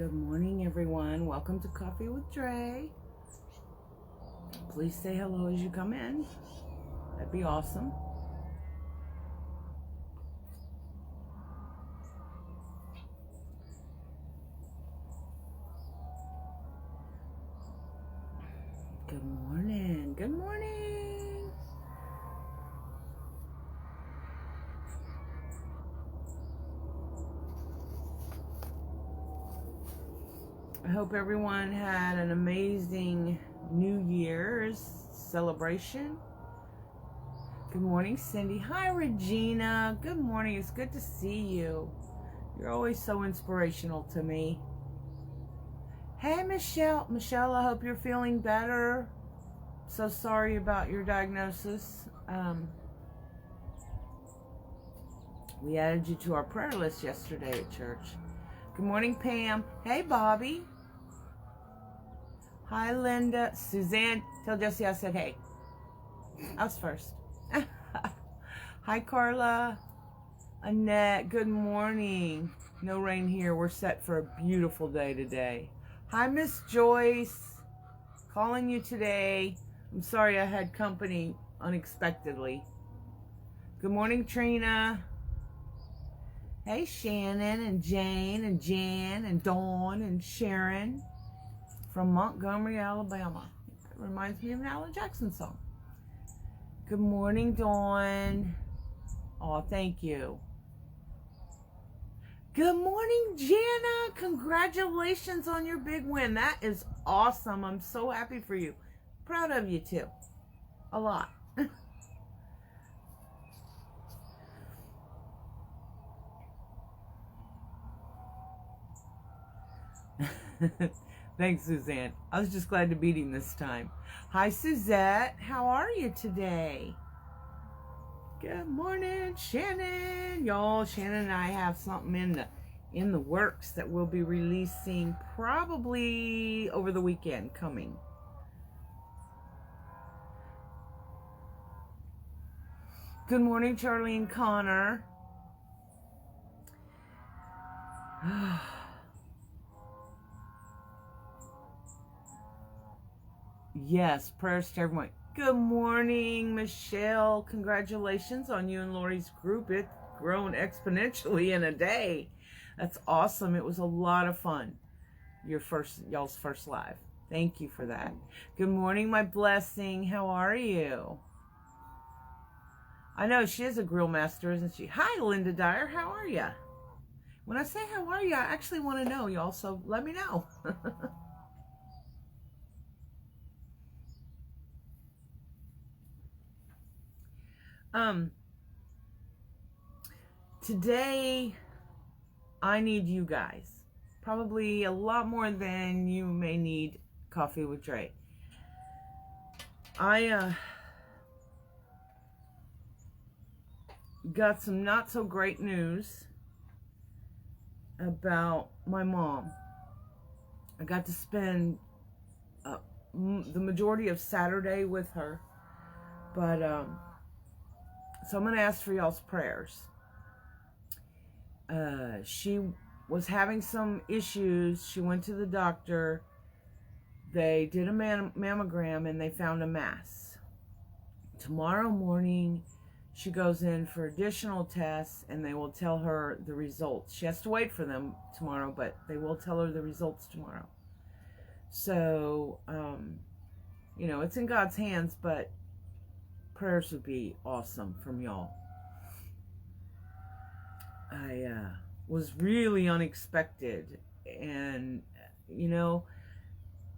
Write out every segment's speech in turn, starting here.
Good morning, everyone. Welcome to Coffee with Drea. Please say hello as you come in. That'd be awesome. Good morning. Good morning. I hope everyone had an amazing New Year's celebration. Good morning, Cindy. Hi, Regina. Good morning. It's good to see you. You're always so inspirational to me. Hey, Michelle. Michelle, I hope you're feeling better. So sorry about your diagnosis. We added you to our prayer list yesterday at church. Good morning, Pam. Hey, Bobby. Hi, Linda. Suzanne, tell Jesse I said hey. I was first. Hi, Carla. Annette, good morning. No rain here. We're set for a beautiful day today. Hi, Miss Joyce. Calling you today. I'm sorry I had company unexpectedly. Good morning, Trina. Hey, Shannon and Jane and Jan and Dawn and Sharon from Montgomery, Alabama. It reminds me of an Alan Jackson song. Good morning, Dawn. Oh, thank you. Good morning, Jana. Congratulations on your big win. That is awesome. I'm so happy for you. Proud of you, too. A lot. Thanks, Suzanne. I was just glad to beat him this time. Hi, Suzette. How are you today? Good morning, Shannon. Y'all, Shannon and I have something in the works that we'll be releasing probably over the weekend coming. Good morning, Charlie and Connor. Yes, prayers to everyone. Good morning, Michelle. Congratulations on you and Lori's group. It's grown exponentially in a day. That's awesome. It was a lot of fun. Y'all's first live. Thank you for that. Good morning, my blessing. How are you? I know she is a grill master, isn't she? Hi, Linda Dyer. How are you? When I say how are you, I actually want to know, y'all, so let me know. Today, I need you guys. Probably a lot more than you may need Coffee with Drea. I got some not so great news about my mom. I got to spend the majority of Saturday with her, but so I'm going to ask for y'all's prayers. She was having some issues. She went to the doctor. They did a mammogram and they found a mass. Tomorrow morning, she goes in for additional tests and they will tell her the results. She has to wait for them tomorrow, but they will tell her the results tomorrow. So, you know, it's in God's hands, but prayers would be awesome from y'all. I was really unexpected, and you know,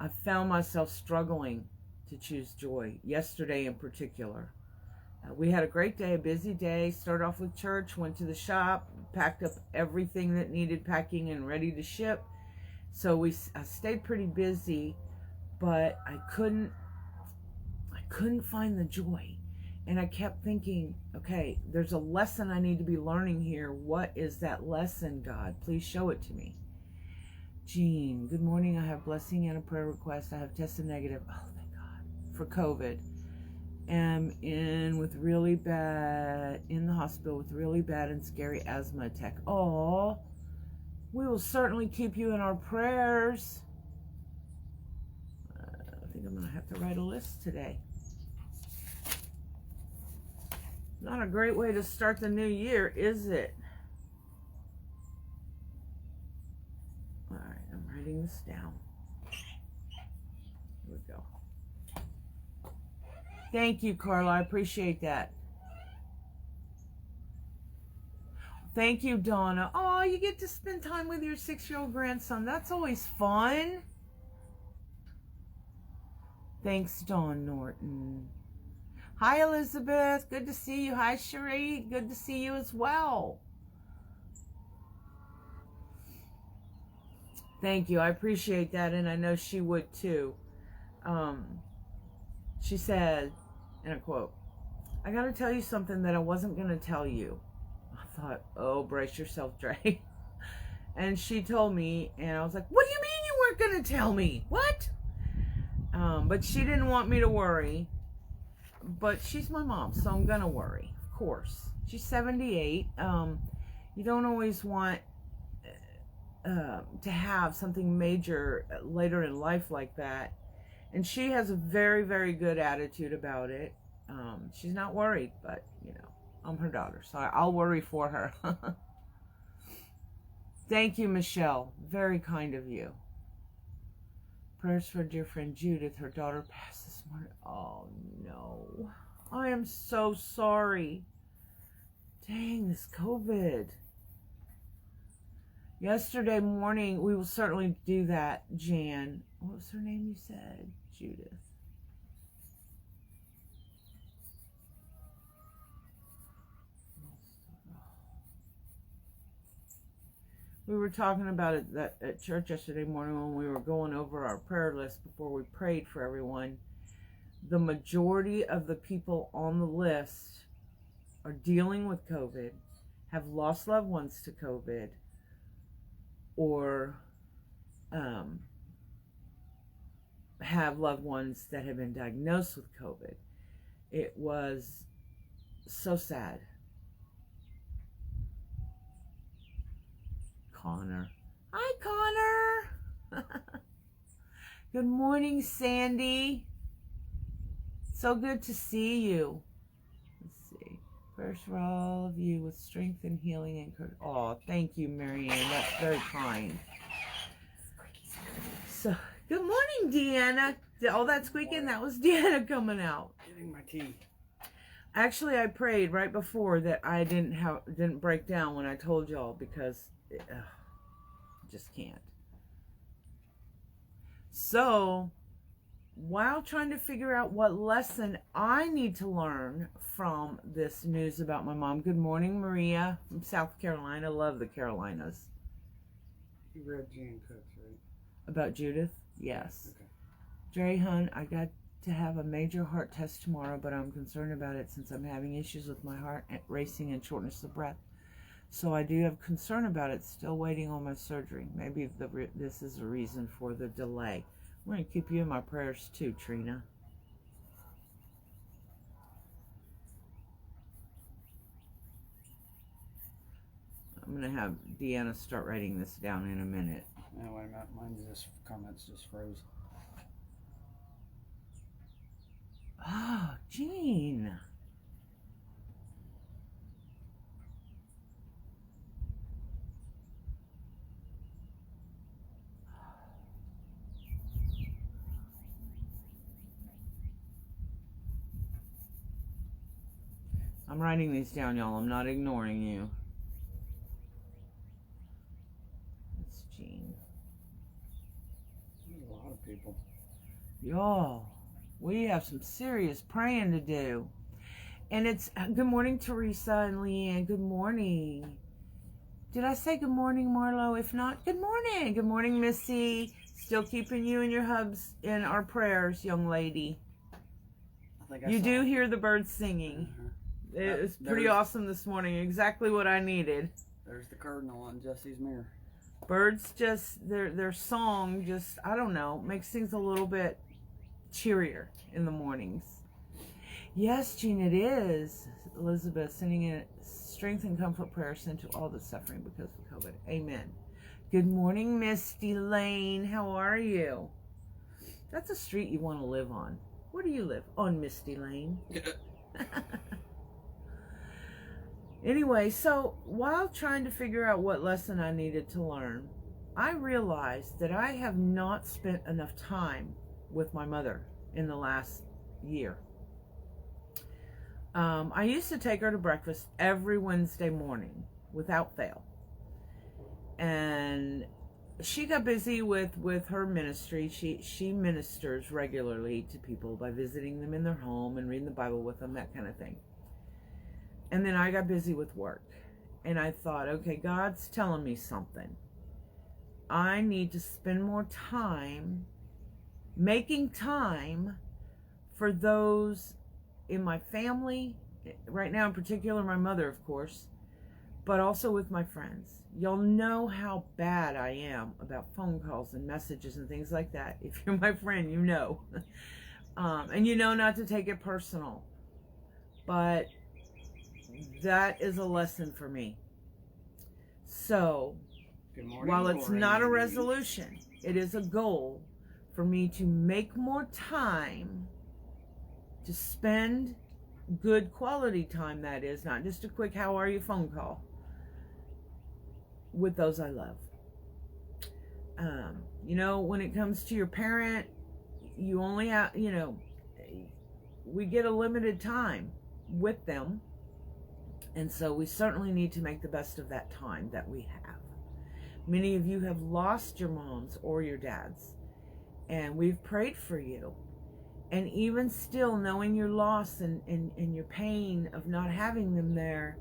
I found myself struggling to choose joy yesterday in particular. We had a great day, a busy day. Started off with church, went to the shop, packed up everything that needed packing and ready to ship. So I stayed pretty busy, but I couldn't find the joy. And I kept thinking, okay, there's a lesson I need to be learning here. What is that lesson, God? Please show it to me. Jean, good morning. I have blessing and a prayer request. I have tested negative, oh, thank God, for COVID. Am in the hospital with really bad and scary asthma attack. Oh, We will certainly keep you in our prayers. I think I'm going to have to write a list today. Not a great way to start the new year, is it? All right, I'm writing this down. Here we go. Thank you, Carla. I appreciate that. Thank you, Donna. Oh, you get to spend time with your 6-year-old grandson. That's always fun. Thanks, Dawn Norton. Hi, Elizabeth. Good to see you. Hi, Cherie. Good to see you as well. Thank you. I appreciate that, and I know she would too. She said, in a quote, "I got to tell you something that I wasn't going to tell you." I thought, oh, brace yourself, Dre. And she told me, and I was like, what do you mean you weren't going to tell me? What? But she didn't want me to worry. But she's my mom, so I'm going to worry, of course. She's 78. You don't always want to have something major later in life like that. And she has a very, very good attitude about it. She's not worried, but, you know, I'm her daughter, so I'll worry for her. Thank you, Michelle. Very kind of you. Prayers for dear friend Judith. Her daughter passed this morning. Oh, no. I am so sorry. Dang, this COVID. Yesterday morning, we will certainly do that, Jan. What was her name you said? Judith. We were talking about it at church yesterday morning when we were going over our prayer list before we prayed for everyone. The majority of the people on the list are dealing with COVID, have lost loved ones to COVID, or have loved ones that have been diagnosed with COVID. It was so sad. Connor. Hi, Connor. Good morning, Sandy. So good to see you. Let's see. Prayers for all of you with strength and healing and courage. Oh, thank you, Marianne. That's very kind. So, good morning, Deanna. All that squeaking, that was Deanna coming out. Getting my tea. Actually, I prayed right before that I didn't break down when I told y'all because just can't. So, while trying to figure out what lesson I need to learn from this news about my mom. Good morning, Maria from South Carolina. Love the Carolinas. You read Jan Cook's, right? About Judith? Yes. Okay. Dre, hun, I got to have a major heart test tomorrow, but I'm concerned about it since I'm having issues with my heart racing and shortness of breath. So I do have concern about it. Still waiting on my surgery. Maybe this is a reason for the delay. I'm going to keep you in my prayers too, Trina. I'm going to have Deanna start writing this down in a minute. No, wait a minute. Mine's just comments just froze. Oh, Jean. I'm writing these down, y'all. I'm not ignoring you. It's Jean. There's a lot of people. Y'all, we have some serious praying to do. And it's, good morning, Teresa and Leanne. Good morning. Did I say good morning, Marlo? If not, good morning. Good morning, Missy. Still keeping you and your hubs in our prayers, young lady. You do hear the birds singing. It was pretty awesome this morning. Exactly what I needed. There's the cardinal on Jesse's mirror. Birds just, their song just, I don't know, makes things a little bit cheerier in the mornings. Yes, Jean, it is. Elizabeth, sending in strength and comfort prayers sent to all the suffering because of COVID. Amen. Good morning, Misty Lane. How are you? That's a street you want to live on. Where do you live? On Misty Lane. Anyway, so while trying to figure out what lesson I needed to learn, I realized that I have not spent enough time with my mother in the last year. I used to take her to breakfast every Wednesday morning without fail. And she got busy with her ministry. She ministers regularly to people by visiting them in their home and reading the Bible with them, that kind of thing. And then I got busy with work. And I thought, okay, God's telling me something. I need to spend more time making time for those in my family, right now in particular my mother, of course, but also with my friends. Y'all know how bad I am about phone calls and messages and things like that. If you're my friend, you know. And you know not to take it personal. But that is a lesson for me. So, Good morning, while it's Lori. not a resolution, it is a goal for me to make more time to spend good quality time, that is, not just a quick how are you phone call, with those I love. You know, when it comes to your parent, you only have, you know, we get a limited time with them. And so we certainly need to make the best of that time that we have. Many of you have lost your moms or your dads, and we've prayed for you. And even still, knowing your loss and your pain of not having them there,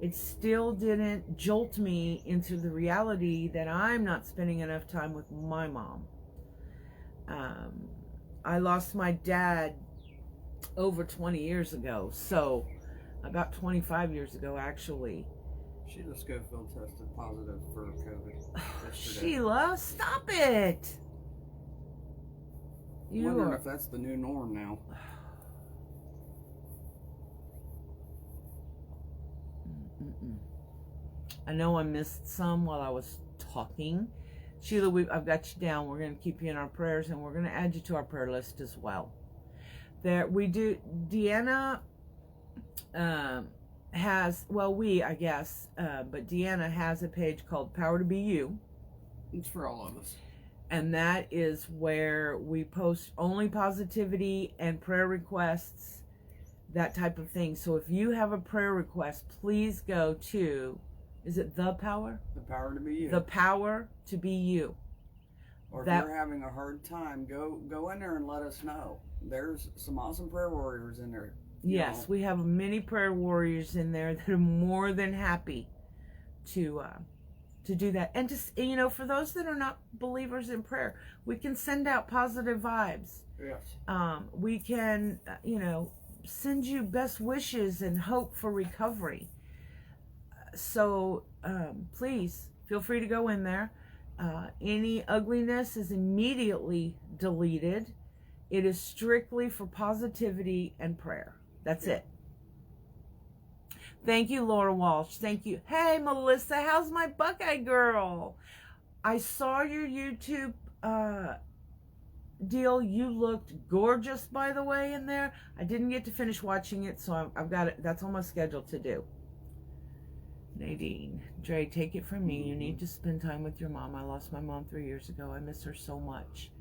it still didn't jolt me into the reality that I'm not spending enough time with my mom. I lost my dad over 20 years ago, so about 25 years ago, actually. Sheila Schofield tested positive for COVID yesterday. Sheila, stop it! I'm wondering if that's the new norm now. I know I missed some while I was talking. Sheila, I've got you down. We're going to keep you in our prayers, and we're going to add you to our prayer list as well. There, we do. Deanna has, well, I guess, but Deanna has a page called Power to Be You. It's for all of us. And that is where we post only positivity and prayer requests, that type of thing. So if you have a prayer request, please go to, is it The Power? The Power to Be You. The Power to Be You. Or if you're having a hard time, go in there and let us know. There's some awesome prayer warriors in there. Yes, we have many prayer warriors in there that are more than happy to do that. And just, you know, for those that are not believers in prayer, we can send out positive vibes. Yes. We can, you know, send you best wishes and hope for recovery. So please feel free to go in there. Any ugliness is immediately deleted. It is strictly for positivity and prayer. That's it. Thank you, Laura Walsh. Thank you. Hey, Melissa, how's my Buckeye girl? I saw your YouTube deal. You looked gorgeous, by the way, in there. I didn't get to finish watching it, so I've got it. That's on my schedule to do. Nadine, Dre, take it from me. You need to spend time with your mom. I lost my mom 3 years ago. I miss her so much.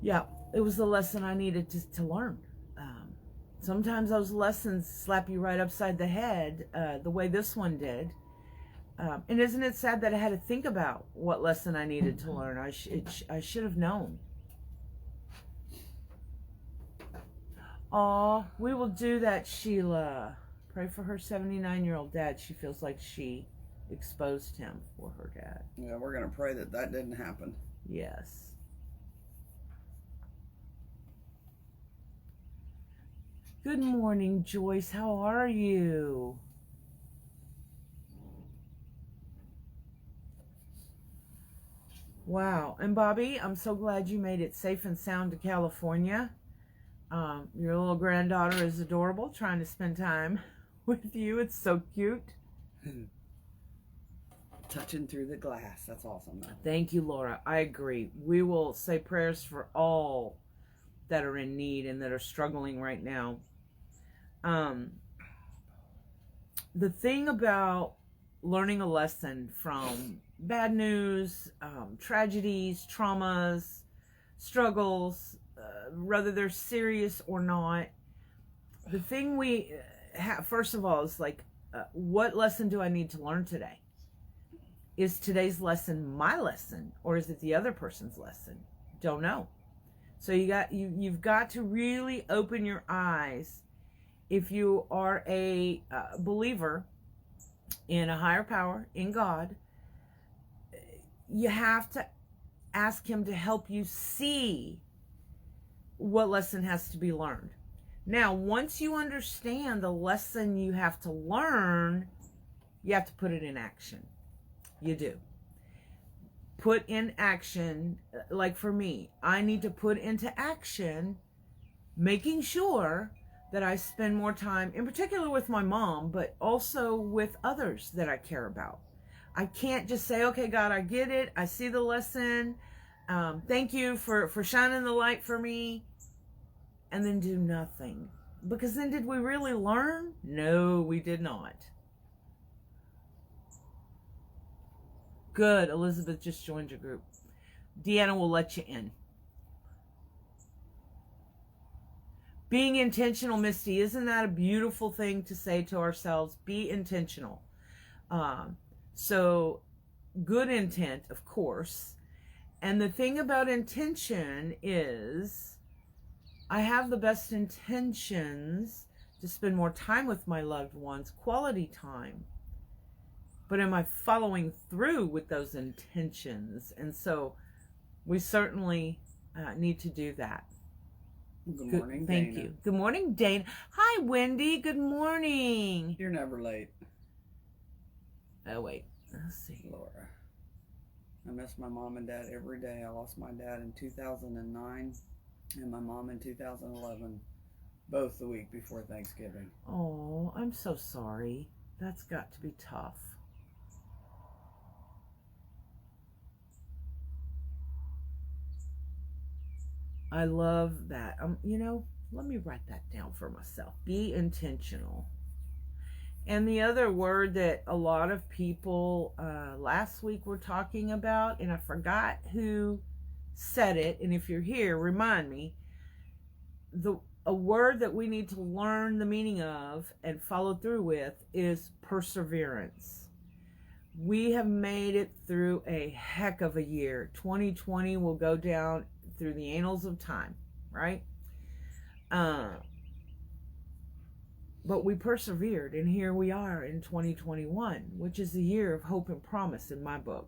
Yeah, it was the lesson I needed to learn. Sometimes those lessons slap you right upside the head, the way this one did. And isn't it sad that I had to think about what lesson I needed to learn? I should have known. Aw, we will do that, Sheila. Pray for her 79-year-old dad. She feels like she exposed him for her dad. Yeah, we're going to pray that didn't happen. Yes. Good morning, Joyce. How are you? Wow. And Bobby, I'm so glad you made it safe and sound to California. Your little granddaughter is adorable, trying to spend time with you. It's so cute. touching through the glass. That's awesome, though. Thank you, Laura. I agree. We will say prayers for all that are in need and that are struggling right now. The thing about learning a lesson from bad news, tragedies, traumas, struggles, whether they're serious or not, the thing we have, first of all, is like, what lesson do I need to learn today? Is today's lesson my lesson, or is it the other person's lesson? Don't know. So you've got to really open your eyes. If you are a believer in a higher power, in God, you have to ask him to help you see what lesson has to be learned. Now, once you understand the lesson you have to learn, you have to put it in action. You do. Put in action, like for me, I need to put into action making sure that I spend more time, in particular with my mom, but also with others that I care about. I can't just say, okay, God, I get it. I see the lesson. Thank you for shining the light for me. And then do nothing. Because then did we really learn? No, we did not. Good. Elizabeth just joined your group. Deanna will let you in. Being intentional, Misty, isn't that a beautiful thing to say to ourselves? Be intentional. So good intent, of course. And the thing about intention is I have the best intentions to spend more time with my loved ones, quality time. But am I following through with those intentions? And so we certainly need to do that. Good morning, Thank Dana. you. Good morning, Dana. Hi, Wendy. Good morning. You're never late. Oh, wait. Let's see. Laura. I miss my mom and dad every day. I lost my dad in 2009 and my mom in 2011, both the week before Thanksgiving. Oh, I'm so sorry. That's got to be tough. I love that. Let me write that down for myself. Be intentional. And the other word that a lot of people last week were talking about, and I forgot who said it, and if you're here, remind me, a word that we need to learn the meaning of and follow through with is perseverance. We have made it through a heck of a year. 2020 will go down through the annals of time, right? But we persevered, and here we are in 2021, which is the year of hope and promise in my book.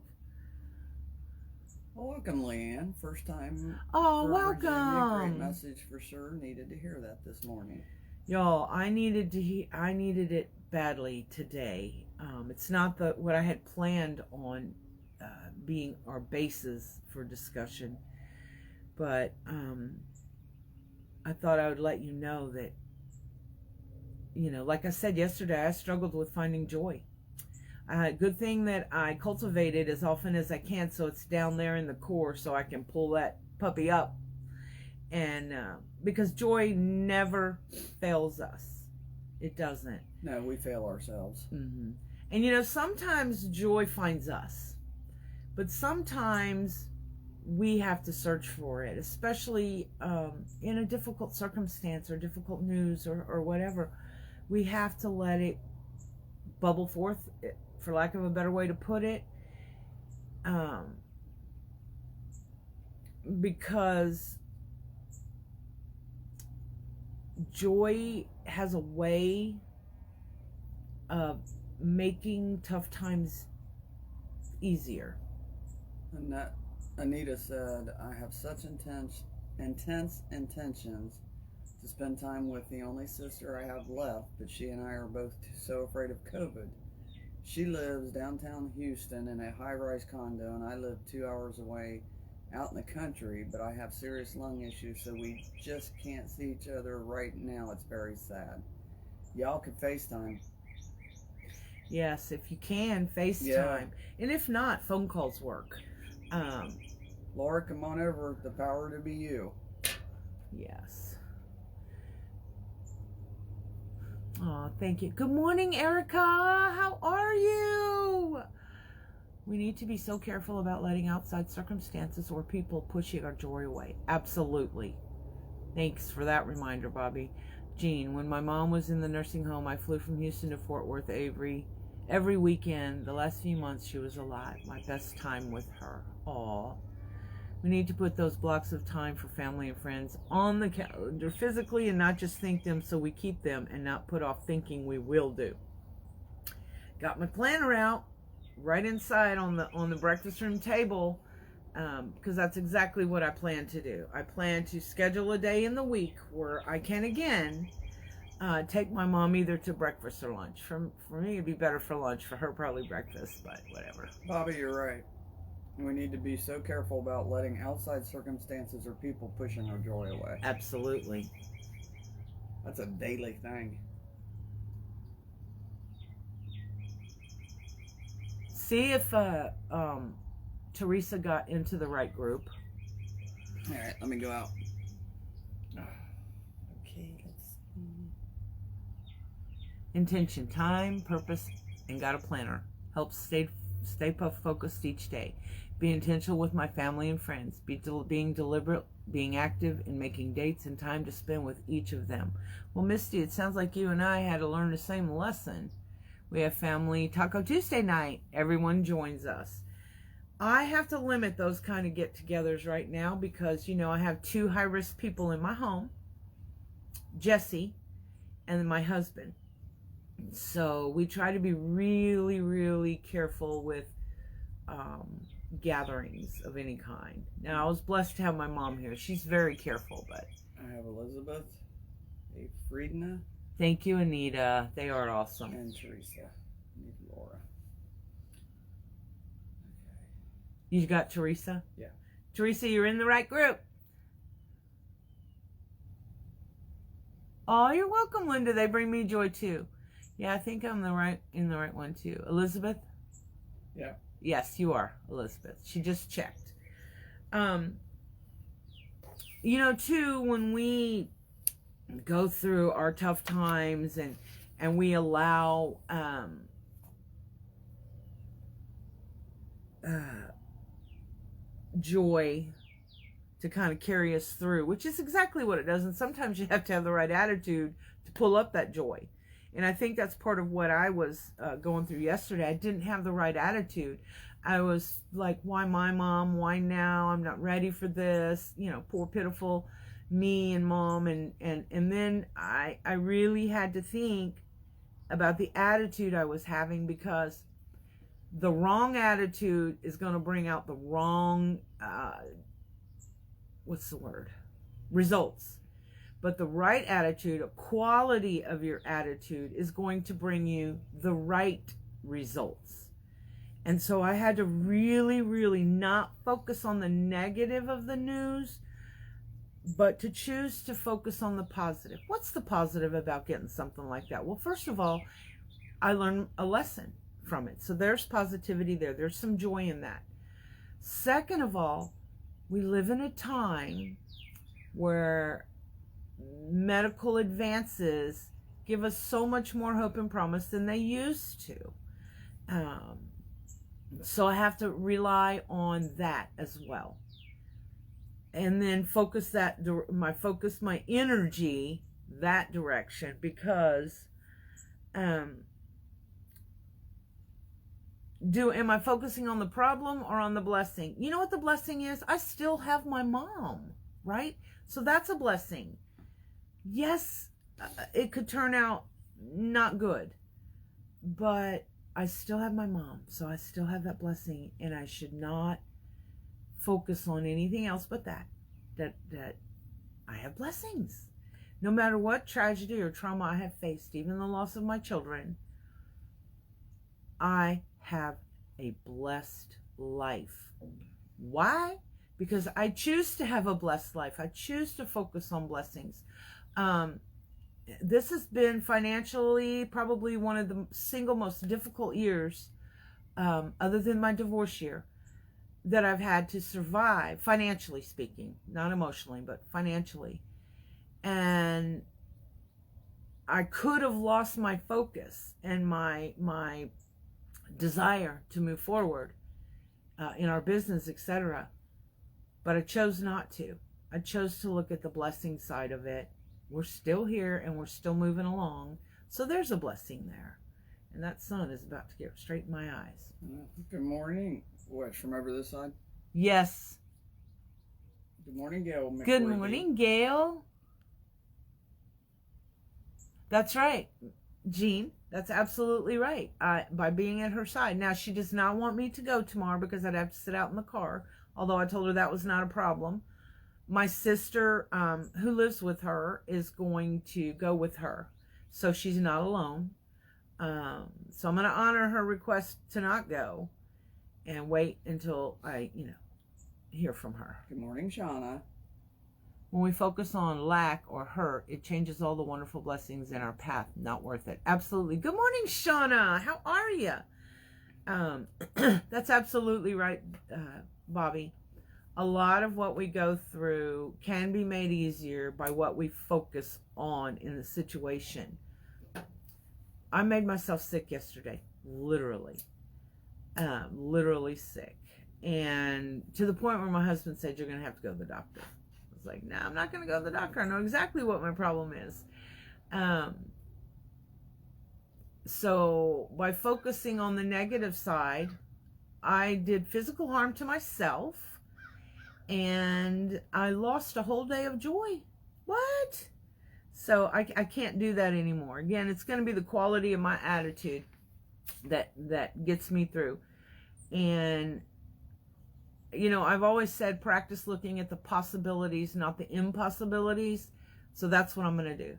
Well, welcome, Leanne. First time. Oh, for Virginia. welcome. Great message for sure. Needed to hear that this morning. Y'all, I needed it badly today. It's not what I had planned on being our basis for discussion, but I thought I would let you know that, like I said yesterday, I struggled with finding joy. Good thing that I cultivate it as often as I can, so it's down there in the core, so I can pull that puppy up. And because joy never fails us. It doesn't. No, we fail ourselves. Mm-hmm. And sometimes joy finds us, but sometimes we have to search for it, especially in a difficult circumstance or difficult news or whatever. We have to let it bubble forth, for lack of a better way to put it, because joy has a way of making tough times easier. And that Anita said, I have such intense intentions to spend time with the only sister I have left, but she and I are both so afraid of COVID. She lives downtown Houston in a high-rise condo, and I live 2 hours away out in the country, but I have serious lung issues, so we just can't see each other right now. It's very sad. Y'all could FaceTime. Yes, if you can, FaceTime. Yeah. And if not, phone calls work. Laura, come on over. The power to be you. Yes. Oh, thank you. Good morning, Erica. How are you? We need to be so careful about letting outside circumstances or people pushing our joy away. Absolutely. Thanks for that reminder, Bobby. Jean, when my mom was in the nursing home, I flew from Houston to Fort Worth every weekend. The last few months she was alive. My best time with her. Aw. We need to put those blocks of time for family and friends on the calendar physically and not just think them so we keep them and not put off thinking we will do. Got my planner out right inside on the breakfast room table because that's exactly what I plan to do. I plan to schedule a day in the week where I can again take my mom either to breakfast or lunch. For me, it'd be better for lunch. For her, probably breakfast, but whatever. Bobby, you're right. We need to be so careful about letting outside circumstances or people pushing our joy away. Absolutely. That's a daily thing. See if Teresa got into the right group. All right, let me go out. Okay, let's see. Intention, time, purpose, and got a planner. Helps stay focused each day. Be intentional with my family and friends. Being deliberate, being active, and making dates and time to spend with each of them. Well, Misty, it sounds like you and I had to learn the same lesson. We have family Taco Tuesday night. Everyone joins us. I have to limit those kind of get-togethers right now because, I have 2 high-risk people in my home, Jesse and my husband. So we try to be really, really careful with gatherings of any kind. Now, I was blessed to have my mom here. She's very careful, but... I have Elizabeth, a Friedna. Thank you, Anita. They are awesome. And Teresa. And Laura. Okay. You got Teresa? Yeah. Teresa, you're in the right group. Oh, you're welcome, Linda. They bring me joy, too. Yeah, I think I'm in the right one, too. Elizabeth? Yeah. Yes, you are, Elizabeth. She just checked. Too, when we go through our tough times and we allow joy to kind of carry us through, which is exactly what it does. And sometimes you have to have the right attitude to pull up that joy. And I think that's part of what I was going through yesterday. I didn't have the right attitude. I was like, why my mom? Why now? I'm not ready for this. Poor, pitiful me and mom. And then I really had to think about the attitude I was having, because the wrong attitude is going to bring out the wrong, results. But the right attitude, a quality of your attitude, is going to bring you the right results. And so I had to really, really not focus on the negative of the news, but to choose to focus on the positive. What's the positive about getting something like that? Well, first of all, I learned a lesson from it. So there's positivity there. There's some joy in that. Second of all, we live in a time where medical advances give us so much more hope and promise than they used to. So I have to rely on that as well. And then focus my energy that direction, because am I focusing on the problem or on the blessing? You know what the blessing is? I still have my mom, right? So that's a blessing. Yes, it could turn out not good, but I still have my mom, so I still have that blessing, and I should not focus on anything else but that I have blessings. No matter what tragedy or trauma I have faced, even the loss of my children, I have a blessed life. Why? Because I choose to have a blessed life. I choose to focus on blessings. this has been financially probably one of the single most difficult years, other than my divorce year, that I've had to survive, financially speaking, not emotionally, but financially. And I could have lost my focus and my desire to move forward in our business, etc. But I chose not to. I chose to look at the blessing side of it. We're still here and we're still moving along. So there's a blessing there. And that sun is about to get straight in my eyes. Good morning. What, from over this side? Yes. Good morning, Gail. Good morning, Gail. That's right, Jean. That's absolutely right. By being at her side. Now, she does not want me to go tomorrow because I'd have to sit out in the car, although I told her that was not a problem. My sister, who lives with her, is going to go with her, so she's not alone. So I'm going to honor her request to not go and wait until I, hear from her. Good morning, Shauna. When we focus on lack or hurt, it changes all the wonderful blessings in our path. Not worth it. Absolutely. Good morning, Shauna. How are you? That's absolutely right, Bobby. A lot of what we go through can be made easier by what we focus on in the situation. I made myself sick yesterday, literally sick. And to the point where my husband said, you're going to have to go to the doctor. I was like, no, I'm not going to go to the doctor. I know exactly what my problem is. So by focusing on the negative side, I did physical harm to myself and I lost a whole day of joy. What? So I can't do that anymore. Again, it's going to be the quality of my attitude that gets me through. And I've always said practice looking at the possibilities, not the impossibilities. So that's what I'm going to do.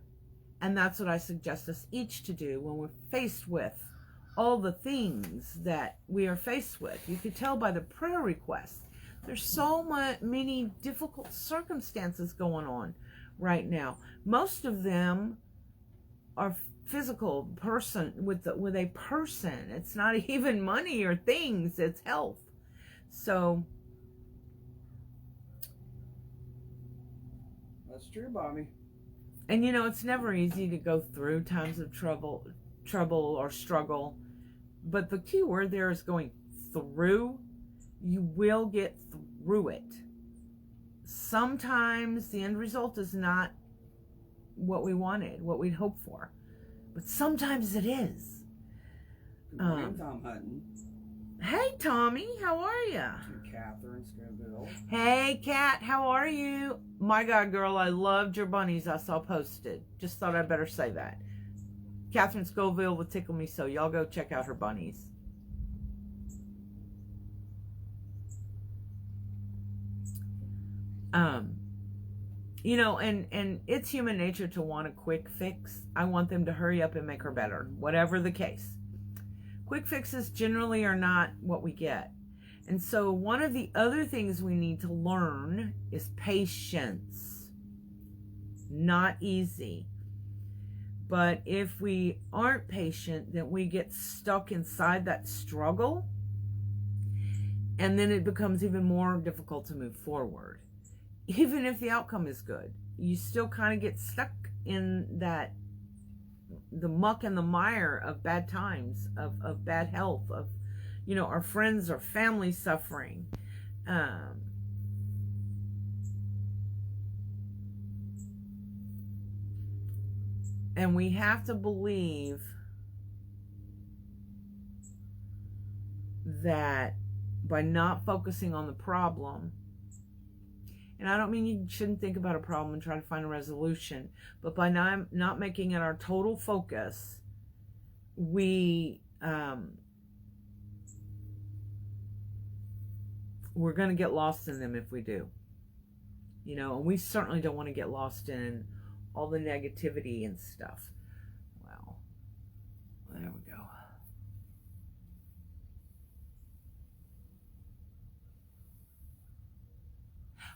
And that's what I suggest us each to do when we're faced with all the things that we are faced with. You could tell by the prayer requests. There's so many difficult circumstances going on right now. Most of them are physical person with a person. It's not even money or things, it's health. So that's true, Bobby. And it's never easy to go through times of trouble or struggle. But the key word there is going through. You will get through it. Sometimes the end result is not what we wanted, what we'd hoped for. But sometimes it is. Good morning, Tom Hutton. Hey, Tommy, how are you? Catherine Scoville. Hey, Kat, how are you? My God, girl, I loved your bunnies I saw posted. Just thought I'd better say that. Catherine Scoville would tickle me so. Y'all go check out her bunnies. And it's human nature to want a quick fix. I want them to hurry up and make her better, whatever the case. Quick fixes generally are not what we get. And so one of the other things we need to learn is patience. Not easy. But if we aren't patient, then we get stuck inside that struggle. And then it becomes even more difficult to move forward. Even if the outcome is good, you still kind of get stuck in the muck and the mire of bad times, of bad health, of, our friends or family suffering. And we have to believe that by not focusing on the problem, and I don't mean you shouldn't think about a problem and try to find a resolution, but by not making it our total focus, we're going to get lost in them if we do. And we certainly don't want to get lost in all the negativity and stuff. Well, there we go.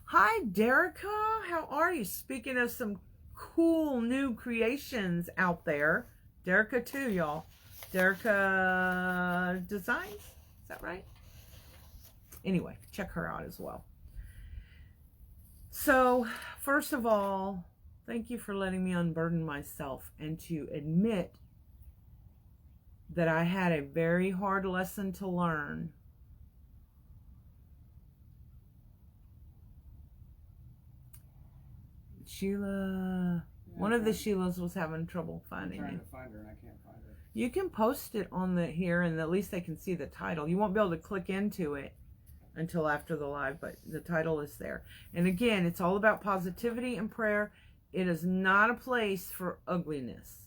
Hi, Derica. How are you? Speaking of some cool new creations out there. Drea too, y'all. Drea Designs? Is that right? Anyway, check her out as well. So, first of all, thank you for letting me unburden myself and to admit that I had a very hard lesson to learn. Sheila, one of the Sheilas was having trouble finding I'm it. trying to find her and I can't find her. You can post it on the here, and at least they can see the title. You won't be able to click into it until after the live, but the title is there. And again, it's all about positivity and prayer. It is not a place for ugliness.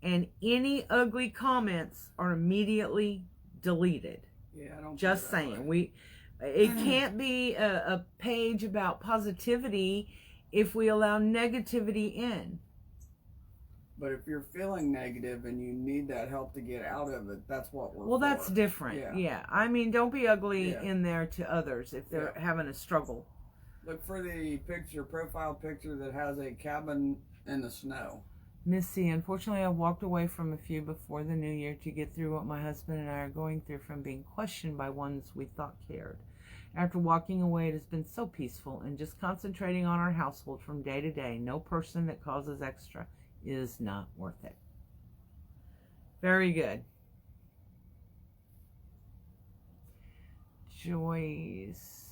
And any ugly comments are immediately deleted. Yeah, I don't. Just saying. It can't be a page about positivity if we allow negativity in. But if you're feeling negative and you need that help to get out of it, that's what we're Well, for. that's different. Yeah. I mean, don't be ugly in there to others if they're having a struggle. Look for the profile picture that has a cabin in the snow. Missy, unfortunately, I walked away from a few before the new year to get through what my husband and I are going through from being questioned by ones we thought cared. After walking away, it has been so peaceful and just concentrating on our household from day to day. No person that causes extra is not worth it. Very good. Joyce.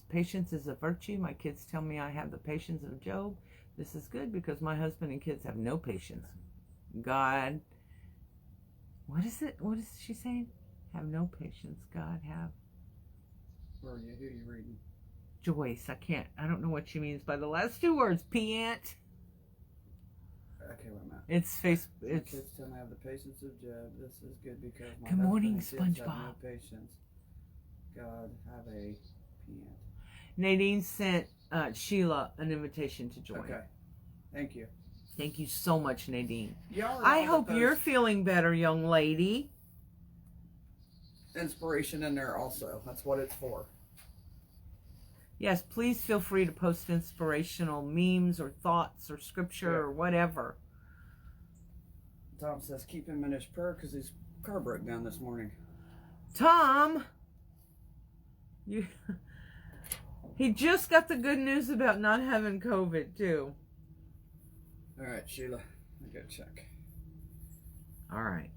Patience is a virtue. My kids tell me I have the patience of Job. This is good because my husband and kids have no patience. God. What is it? What is she saying? Have no patience. God have. Who are you reading? Joyce. I don't know what she means by the last two words. Piant. Okay, wait a minute. It's face. My It's. kids tell me I have the patience of Job. This is good because my Good morning, husband and kids have SpongeBob. no patience. God have a piant. Nadine sent Sheila an invitation to join. Okay. Thank you. Thank you so much, Nadine. Y'all I hope you're feeling better, young lady. Inspiration in there also. That's what it's for. Yes, please feel free to post inspirational memes or thoughts or scripture or whatever. Tom says keep him in his prayer because his car broke down this morning. Tom, he just got the good news about not having COVID too. All right, Sheila, I gotta check. All right.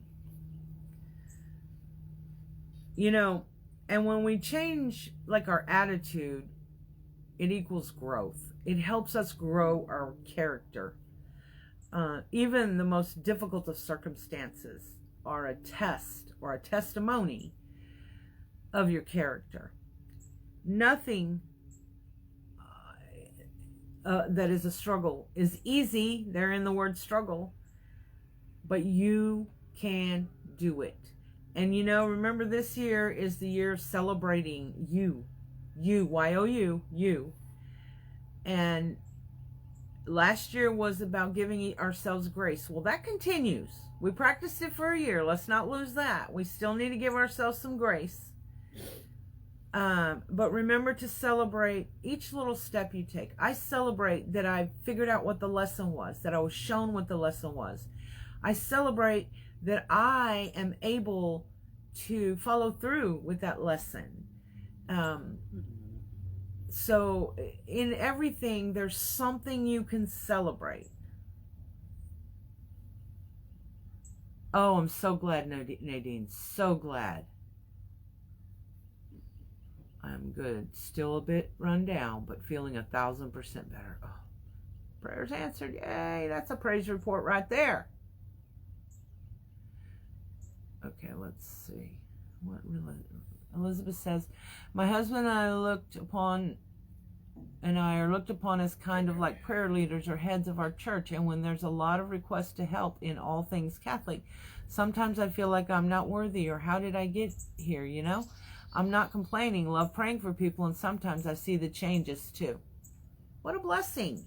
You know, and when we change like our attitude, it equals growth. It helps us grow our character. Even the most difficult of circumstances are a test or a testimony of your character. Nothing that is a struggle is easy. They're in the word struggle. But you can do it. And you know, remember this year is the year of celebrating you. You, Y-O-U, you. And last year was about giving ourselves grace. Well, that continues. We practiced it for a year. Let's not lose that. We still need to give ourselves some grace. But remember to celebrate each little step you take. I celebrate that I figured out what the lesson was, that I was shown what the lesson was. I celebrate that I am able to follow through with that lesson. So in everything, there's something you can celebrate. Oh, I'm so glad, Nadine. So glad. I'm good. Still a bit run down, but feeling 1,000% better. Oh, prayers answered. Yay, that's a praise report right there. Okay, let's see. What really? Elizabeth says, my husband and I are looked upon as kind of like prayer leaders or heads of our church, and when there's a lot of requests to help in all things Catholic, sometimes I feel like I'm not worthy, or how did I get here, you know? I'm not complaining, love praying for people, and sometimes I see the changes too. What a blessing.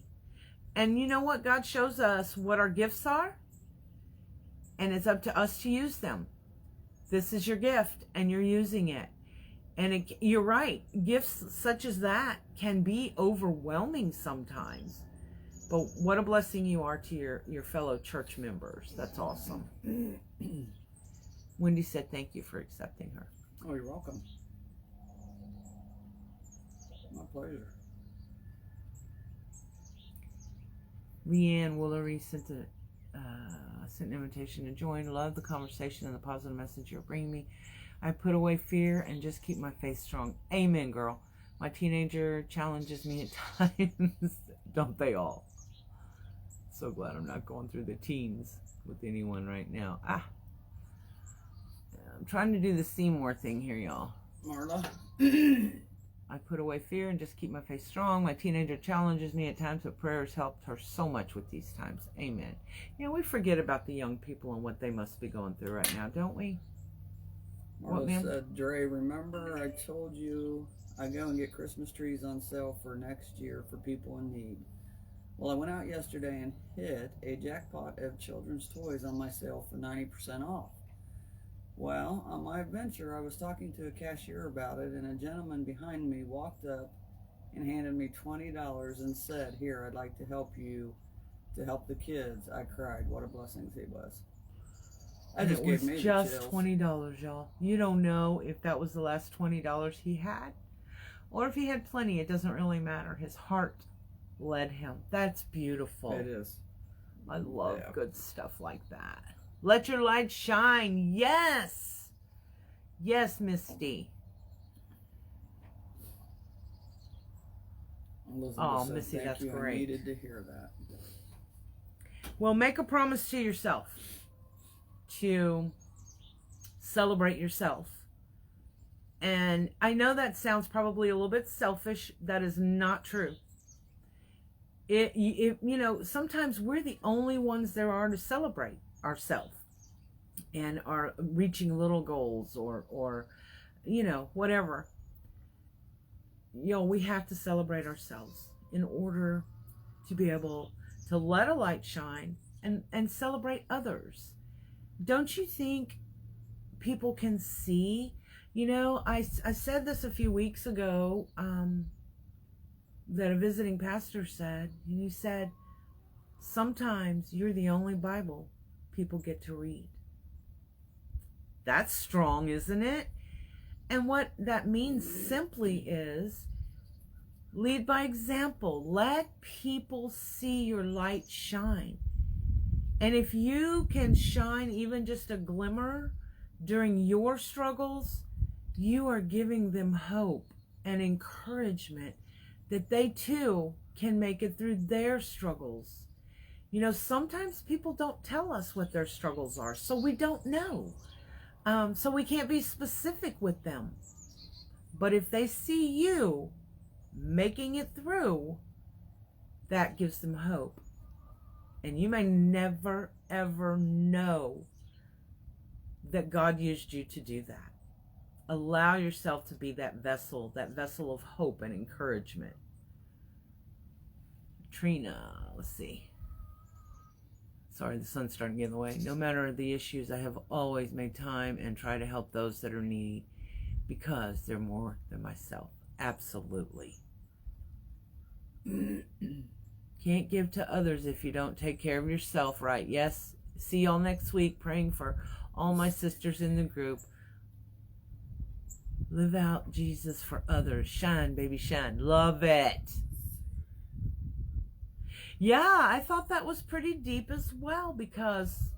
And you know what? God shows us what our gifts are, and it's up to us to use them. This is your gift, and you're using it. And you're right, gifts such as that can be overwhelming sometimes. But what a blessing you are to your fellow church members. That's awesome. Wendy said thank you for accepting her. Oh, you're welcome. My pleasure. Leanne Woolery sent an invitation to join. Love the conversation and the positive message you're bringing me. I put away fear and just keep my faith strong. Amen, girl. My teenager challenges me at times. Don't they all? So glad I'm not going through the teens with anyone right now. I'm trying to do the Seymour thing here, y'all. Marla. I put away fear and just keep my faith strong. My teenager challenges me at times, but prayers helped her so much with these times. Amen. You know, we forget about the young people and what they must be going through right now, don't we? Marla said, Drea, remember I told you I go and get Christmas trees on sale for next year for people in need. Well, I went out yesterday and hit a jackpot of children's toys on my sale for 90% off. Well, on my adventure, I was talking to a cashier about it, and a gentleman behind me walked up and handed me $20 and said, here, I'd like to help you to help the kids. I cried. What a blessing he was. And it was just $20, y'all. You don't know if that was the last $20 he had, or if he had plenty. It doesn't really matter. His heart led him. That's beautiful. It is. I love good stuff like that. Let your light shine. Yes. Yes, Misty. Elizabeth said, Missy, that's you. great. I needed to hear that. Well, make a promise to yourself to celebrate yourself. And I know that sounds probably a little bit selfish. That is not true. You know, sometimes we're the only ones there are to celebrate ourselves and are reaching little goals or you know, whatever. You know, we have to celebrate ourselves in order to be able to let a light shine and celebrate others. Don't you think people can see? You know, I said this a few weeks ago, that a visiting pastor said, and he said, sometimes you're the only Bible people get to read. That's strong, isn't it? And what that means simply is lead by example. Let people see your light shine. And if you can shine even just a glimmer during your struggles, you are giving them hope and encouragement that they too can make it through their struggles. You know, sometimes people don't tell us what their struggles are, so we don't know. So we can't be specific with them. But if they see you making it through, that gives them hope. And you may never, ever know that God used you to do that. Allow yourself to be that vessel of hope and encouragement. Trina, let's see. Sorry, the sun's starting to get in the way. No matter the issues, I have always made time and try to help those that are in need because they're more than myself. Absolutely. Can't give to others if you don't take care of yourself, right? Yes. See y'all next week. Praying for all my sisters in the group. Live out Jesus for others. Shine, baby, shine. Love it. Yeah, I thought that was pretty deep as well because,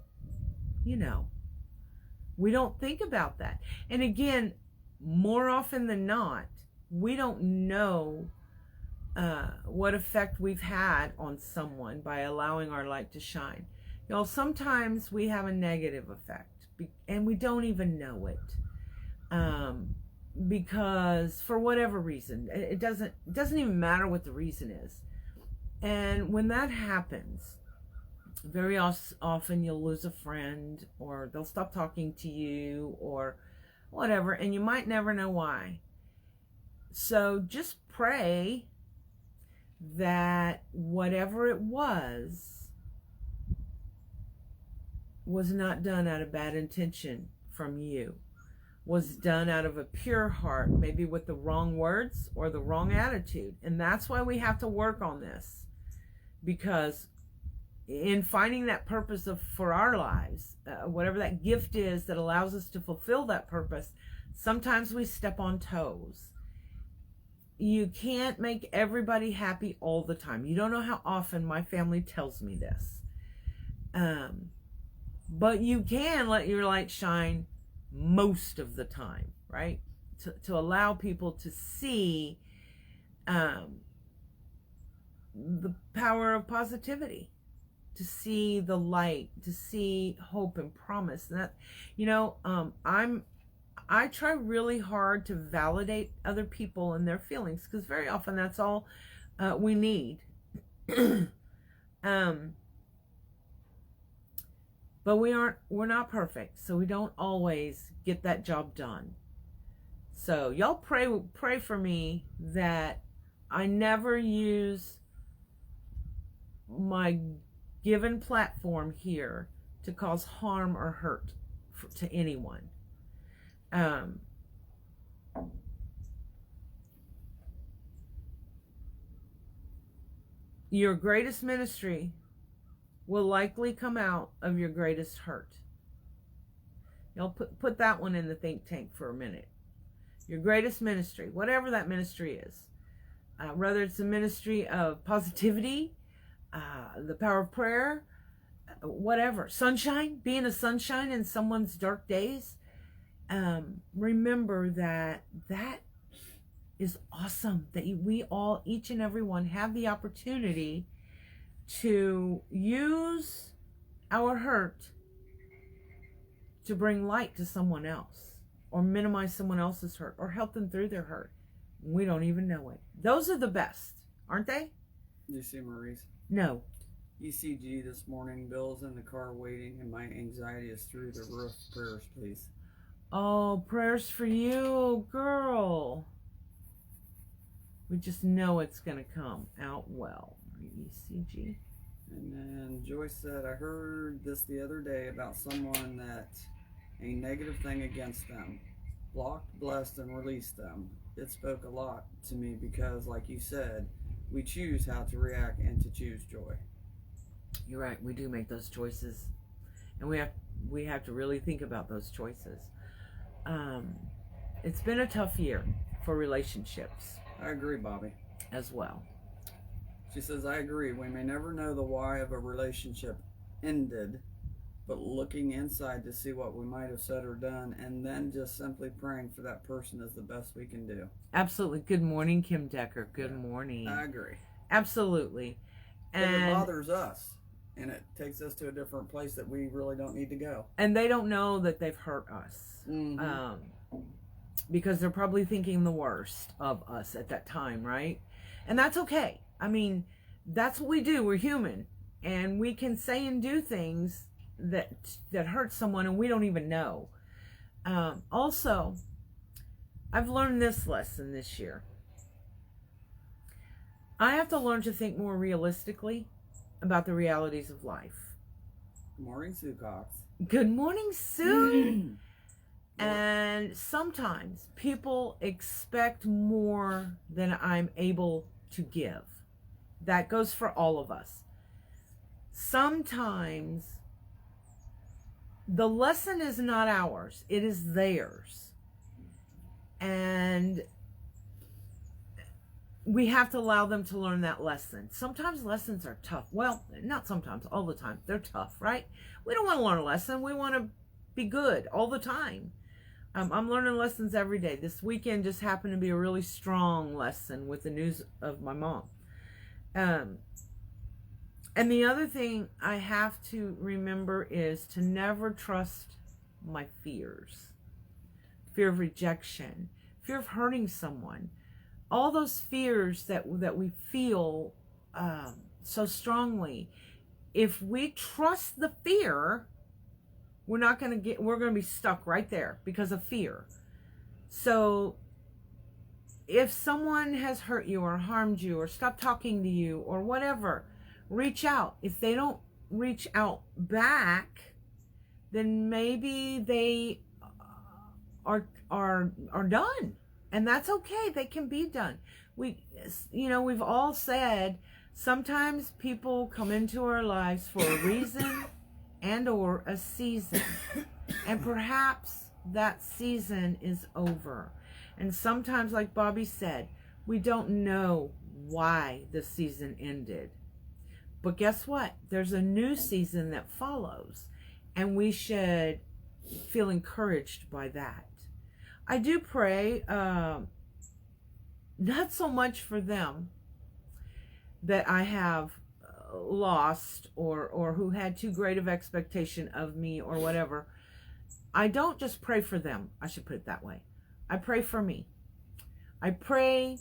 you know, we don't think about that. And again, more often than not, we don't know what effect we've had on someone by allowing our light to shine. You know, sometimes we have a negative effect and we don't even know it. Because for whatever reason, it doesn't even matter what the reason is. And when that happens, very often you'll lose a friend or they'll stop talking to you or whatever, and you might never know why. So just pray that whatever it was not done out of bad intention from you. Was done out of a pure heart, maybe with the wrong words or the wrong attitude. And that's why we have to work on this. because in finding that purpose for our lives, whatever that gift is that allows us to fulfill that purpose, sometimes we step on toes. You can't make everybody happy all the time. You don't know how often my family tells me this. But you can let your light shine most of the time, right? To allow people to see the power of positivity, to see the light, to see hope and promise. And that, I try really hard to validate other people and their feelings, because very often that's all we need. But we're not perfect, so we don't always get that job done. So y'all pray for me that I never use my given platform here to cause harm or hurt to anyone. Your greatest ministry will likely come out of your greatest hurt. Y'all put that one in the think tank for a minute. Your greatest ministry, whatever that ministry is, whether it's a ministry of positivity, the power of prayer, whatever, sunshine, being a sunshine in someone's dark days, remember that is awesome, that we all, each and every one, have the opportunity to use our hurt to bring light to someone else, or minimize someone else's hurt, or help them through their hurt. We don't even know it. Those are the best, aren't they? You see Maurice? No. ECG this morning. Bill's in the car waiting, and my anxiety is through the roof. Prayers, please. Oh, prayers for you, girl. We just know it's going to come out well. ECG. And then Joyce said, I heard this the other day about someone that a negative thing against them. Blocked, blessed, and released them. It spoke a lot to me because, like you said, we choose how to react and to choose joy. You're right. We do make those choices. And we have to really think about those choices. It's been a tough year for relationships. I agree, Bobby. As well. She says, I agree. We may never know the why of a relationship ended, but looking inside to see what we might have said or done, and then just simply praying for that person is the best we can do. Absolutely. Good morning, Kim Decker. Good morning. I agree. Absolutely. And it bothers us, and it takes us to a different place that we really don't need to go. And they don't know that they've hurt us. Mm-hmm. Because they're probably thinking the worst of us at that time, right? And that's okay. I mean, that's what we do. We're human. And we can say and do things that hurt someone and we don't even know. Also, I've learned this lesson this year. I have to learn to think more realistically about the realities of life. Good morning, Sue Cox. Good morning, Sue. And sometimes people expect more than I'm able to give. That goes for all of us. Sometimes the lesson is not ours, it is theirs. And we have to allow them to learn that lesson. Sometimes lessons are tough. Well, not sometimes, all the time. They're tough, right? We don't want to learn a lesson. We want to be good all the time. I'm learning lessons every day. This weekend just happened to be a really strong lesson with the news of my mom. And the other thing I have to remember is to never trust my fears. Fear of rejection, fear of hurting someone. All those fears that we feel so strongly. If we trust the fear, we're going to be stuck right there because of fear. So if someone has hurt you or harmed you or stopped talking to you or whatever, reach out. If they don't reach out back, then maybe they are done. And that's okay. They can be done. We've all said Sometimes people come into our lives for a reason and or a season. And perhaps that season is over. And sometimes, like Bobby said, we don't know why the season ended. But guess what? There's a new season that follows. And we should feel encouraged by that. I do pray, not so much for them that I have lost or who had too great of expectation of me or whatever. I don't just pray for them. I should put it that way. I pray for me. I pray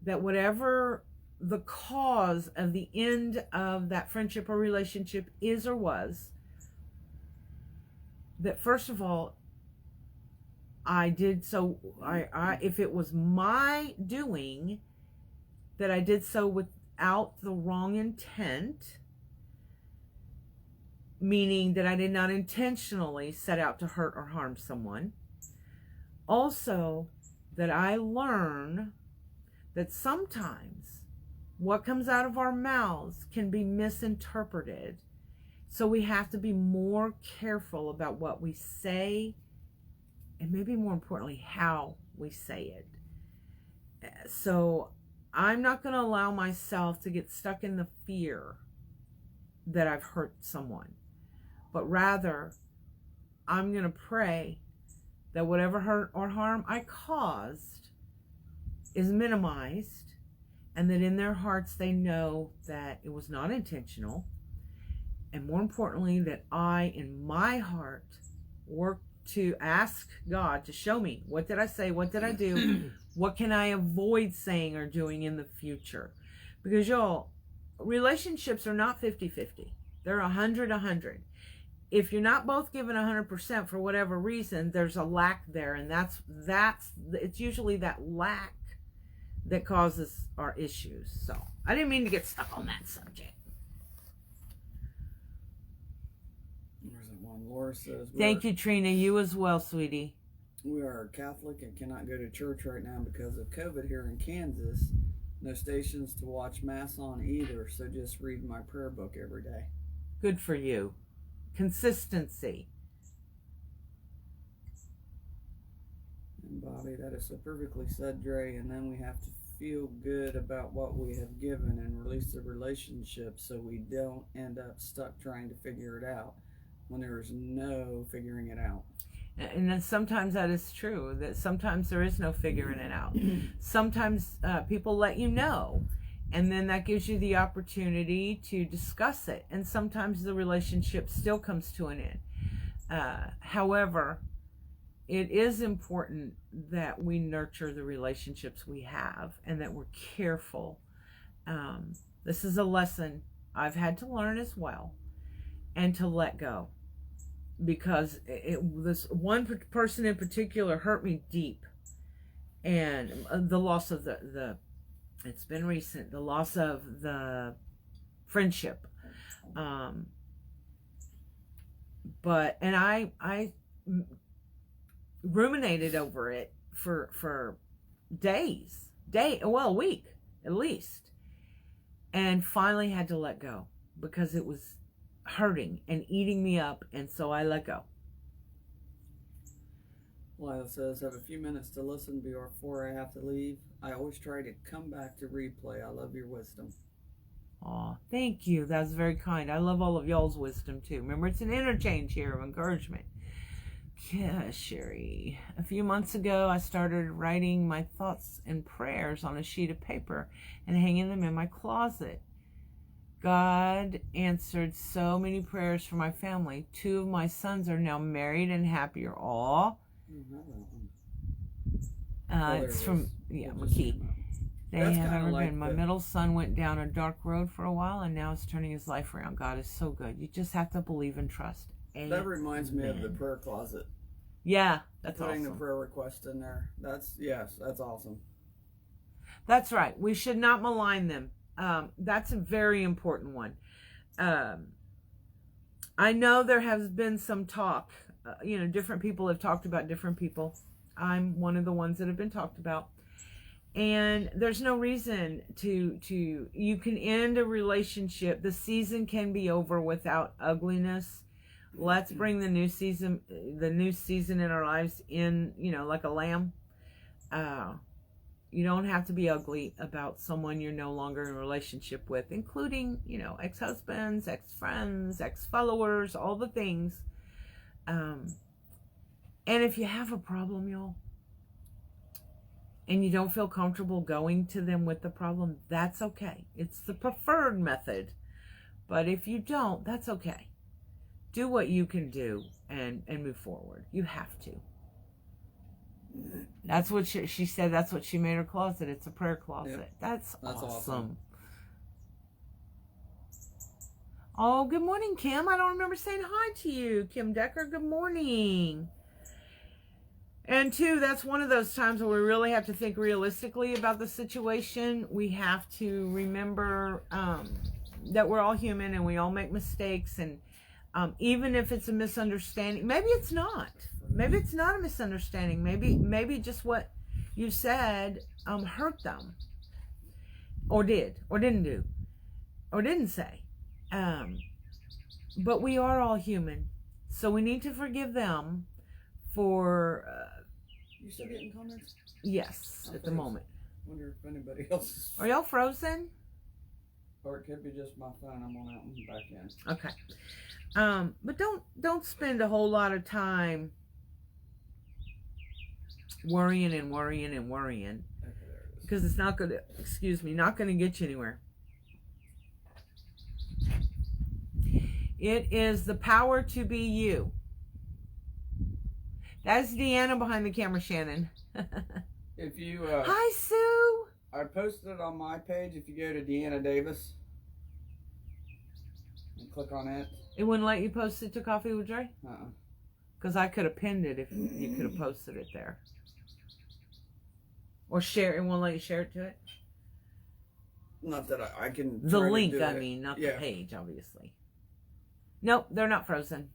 that whatever the cause of the end of that friendship or relationship is or was, that first of all, I did so, if it was my doing, that I did so without the wrong intent, meaning that I did not intentionally set out to hurt or harm someone. Also, that I learn that sometimes what comes out of our mouths can be misinterpreted. So we have to be more careful about what we say, and maybe more importantly, how we say it. So I'm not going to allow myself to get stuck in the fear that I've hurt someone, but rather I'm going to pray that whatever hurt or harm I caused is minimized, and that in their hearts they know that it was not intentional, and more importantly, that I, in my heart, work to ask God to show me, what did I say, what did I do, what can I avoid saying or doing in the future? Because y'all, relationships are not 50-50. They're 100-100. If you're not both given 100% for whatever reason, there's a lack there, and it's usually that lack that causes our issues. So I didn't mean to get stuck on that subject. There's that one. Laura says, thank you, Trina. You as well, sweetie. We are Catholic and cannot go to church right now because of COVID here in Kansas. No stations to watch Mass on either, so just read my prayer book every day. Good for you. Consistency. And Bobby, that is so perfectly said, Dre. And then we have to feel good about what we have given and release the relationship so we don't end up stuck trying to figure it out when there is no figuring it out. And then sometimes that is true, that sometimes there is no figuring it out. Sometimes people let you know, and then that gives you the opportunity to discuss it. And sometimes the relationship still comes to an end. However, it is important that we nurture the relationships we have and that we're careful. This is a lesson I've had to learn as well, and to let go. Because this one person in particular hurt me deep. And the loss of it's been recent, the loss of the friendship. But I ruminated over it for a week at least, and finally had to let go because it was hurting and eating me up, and so I let go. Lila says, have a few minutes to listen before I have to leave. I always try to come back to replay. I love your wisdom. Aw, thank you. That's very kind. I love all of y'all's wisdom too. Remember, it's an interchange here of encouragement. Yeah, Sherry. A few months ago, I started writing my thoughts and prayers on a sheet of paper and hanging them in my closet. God answered so many prayers for my family. 2 of my sons are now married and happier. Aw. It's from McKee. They have ever been. My middle son went down a dark road for a while, and now is turning his life around. God is so good. You just have to believe and trust. Amen. That reminds me of the prayer closet. Yeah, that's putting awesome. The prayer request in there. That's awesome. That's right. We should not malign them. That's a very important one. I know there has been some talk. Different people have talked about different people. I'm one of the ones that have been talked about. And there's no reason to you can end a relationship. The season can be over without ugliness. Let's bring the new season in our lives in, like a lamb. You don't have to be ugly about someone you're no longer in a relationship with, including, ex-husbands, ex-friends, ex-followers, all the things. And if you have a problem, y'all, and you don't feel comfortable going to them with the problem, that's okay. It's the preferred method. But if you don't, that's okay. Do what you can do and move forward. You have to. That's what she said. That's what she made her closet. It's a prayer closet. Yep. That's awesome. Oh, good morning, Kim. I don't remember saying hi to you. Kim Decker, good morning. And two, that's one of those times where we really have to think realistically about the situation. We have to remember that we're all human and we all make mistakes. And even if it's a misunderstanding, maybe it's not. Maybe it's not a misunderstanding. Maybe just what you said hurt them, or did, or didn't do, or didn't say. But we are all human, so we need to forgive them for. You still getting comments? Yes, at the moment. Wonder if anybody else is. Are y'all frozen? Or it could be just my phone. I'm on out and back in. Okay. But don't spend a whole lot of time worrying. Okay, there it is. Because it's not going to get you anywhere. It is the power to be you. That's Deanna behind the camera, Shannon. If you Hi, Sue. I posted it on my page. If you go to Deanna Davis and click on it. It wouldn't let you post it to Coffee with Dre? Uh-uh. Because I could have pinned it if you could have posted it there. Or share it. It won't let you share it to it? Not that I can. The try to link, do I it. mean, not Yeah. the page, obviously. Nope, they're not frozen.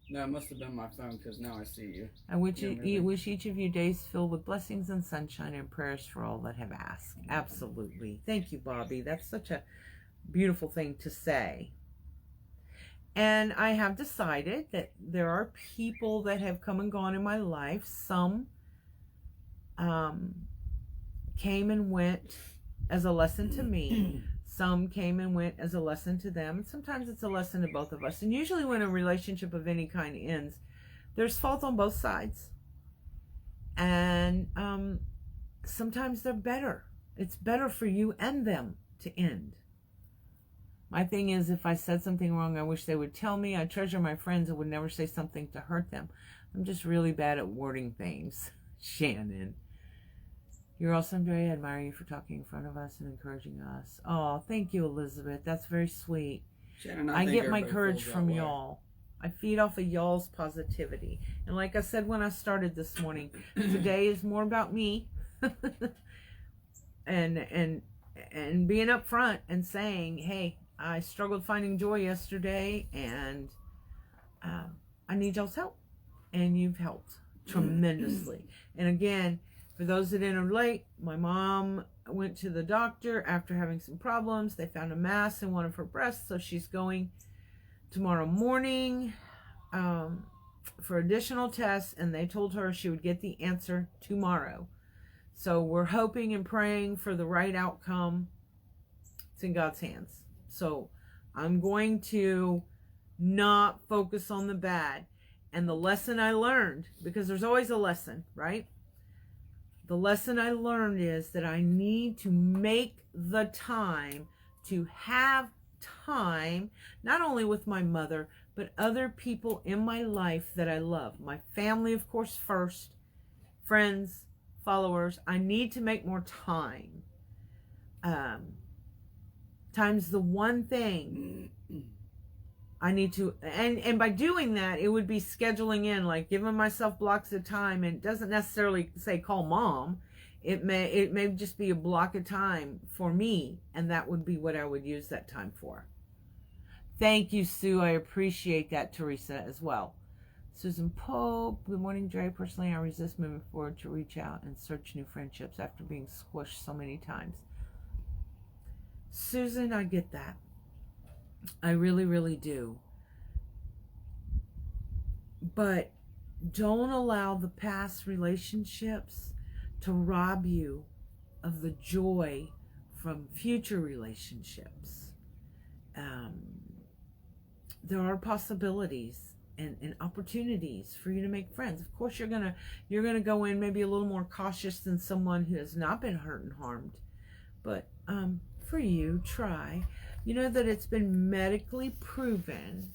No, it must have been my phone because now I see you. I wish each of you days filled with blessings and sunshine and prayers for all that have asked. Absolutely. Thank you, Bobby. That's such a beautiful thing to say. And I have decided that there are people that have come and gone in my life. Some came and went as a lesson to me. Some came and went as a lesson to them. And sometimes it's a lesson to both of us. And usually when a relationship of any kind ends, there's fault on both sides. And sometimes they're better. It's better for you and them to end. My thing is, if I said something wrong, I wish they would tell me. I treasure my friends and would never say something to hurt them. I'm just really bad at wording things. Shannon. You're awesome, Drea. I admire you for talking in front of us and encouraging us. Oh, thank you, Elizabeth. That's very sweet. Shannon, I think get my everybody courage feels from that way. y'all. I feed off of y'all's positivity. And like I said when I started this morning, today is more about me. and being upfront and saying, hey, I struggled finding joy yesterday, and I need y'all's help. And you've helped tremendously. And again, for those that didn't relate, my mom went to the doctor after having some problems. They found a mass in one of her breasts, so she's going tomorrow morning for additional tests, and they told her she would get the answer tomorrow. So we're hoping and praying for the right outcome. It's in God's hands. So I'm going to not focus on the bad. And the lesson I learned, because there's always a lesson, right? The lesson I learned is that I need to make the time to have time, not only with my mother, but other people in my life that I love. My family, of course, first, friends, followers. I need to make more time. Time's the one thing I need to, and by doing that, it would be scheduling in, like giving myself blocks of time. And it doesn't necessarily say call mom. It may just be a block of time for me, and that would be what I would use that time for. Thank you, Sue. I appreciate that, Teresa, as well. Susan Pope, good morning, Drea. Personally, I resist moving forward to reach out and search new friendships after being squished so many times. Susan, I get that. I really, really do. But don't allow the past relationships to rob you of the joy from future relationships. There are possibilities and opportunities for you to make friends. Of course, you're gonna go in maybe a little more cautious than someone who has not been hurt and harmed. But for you, try. You know that it's been medically proven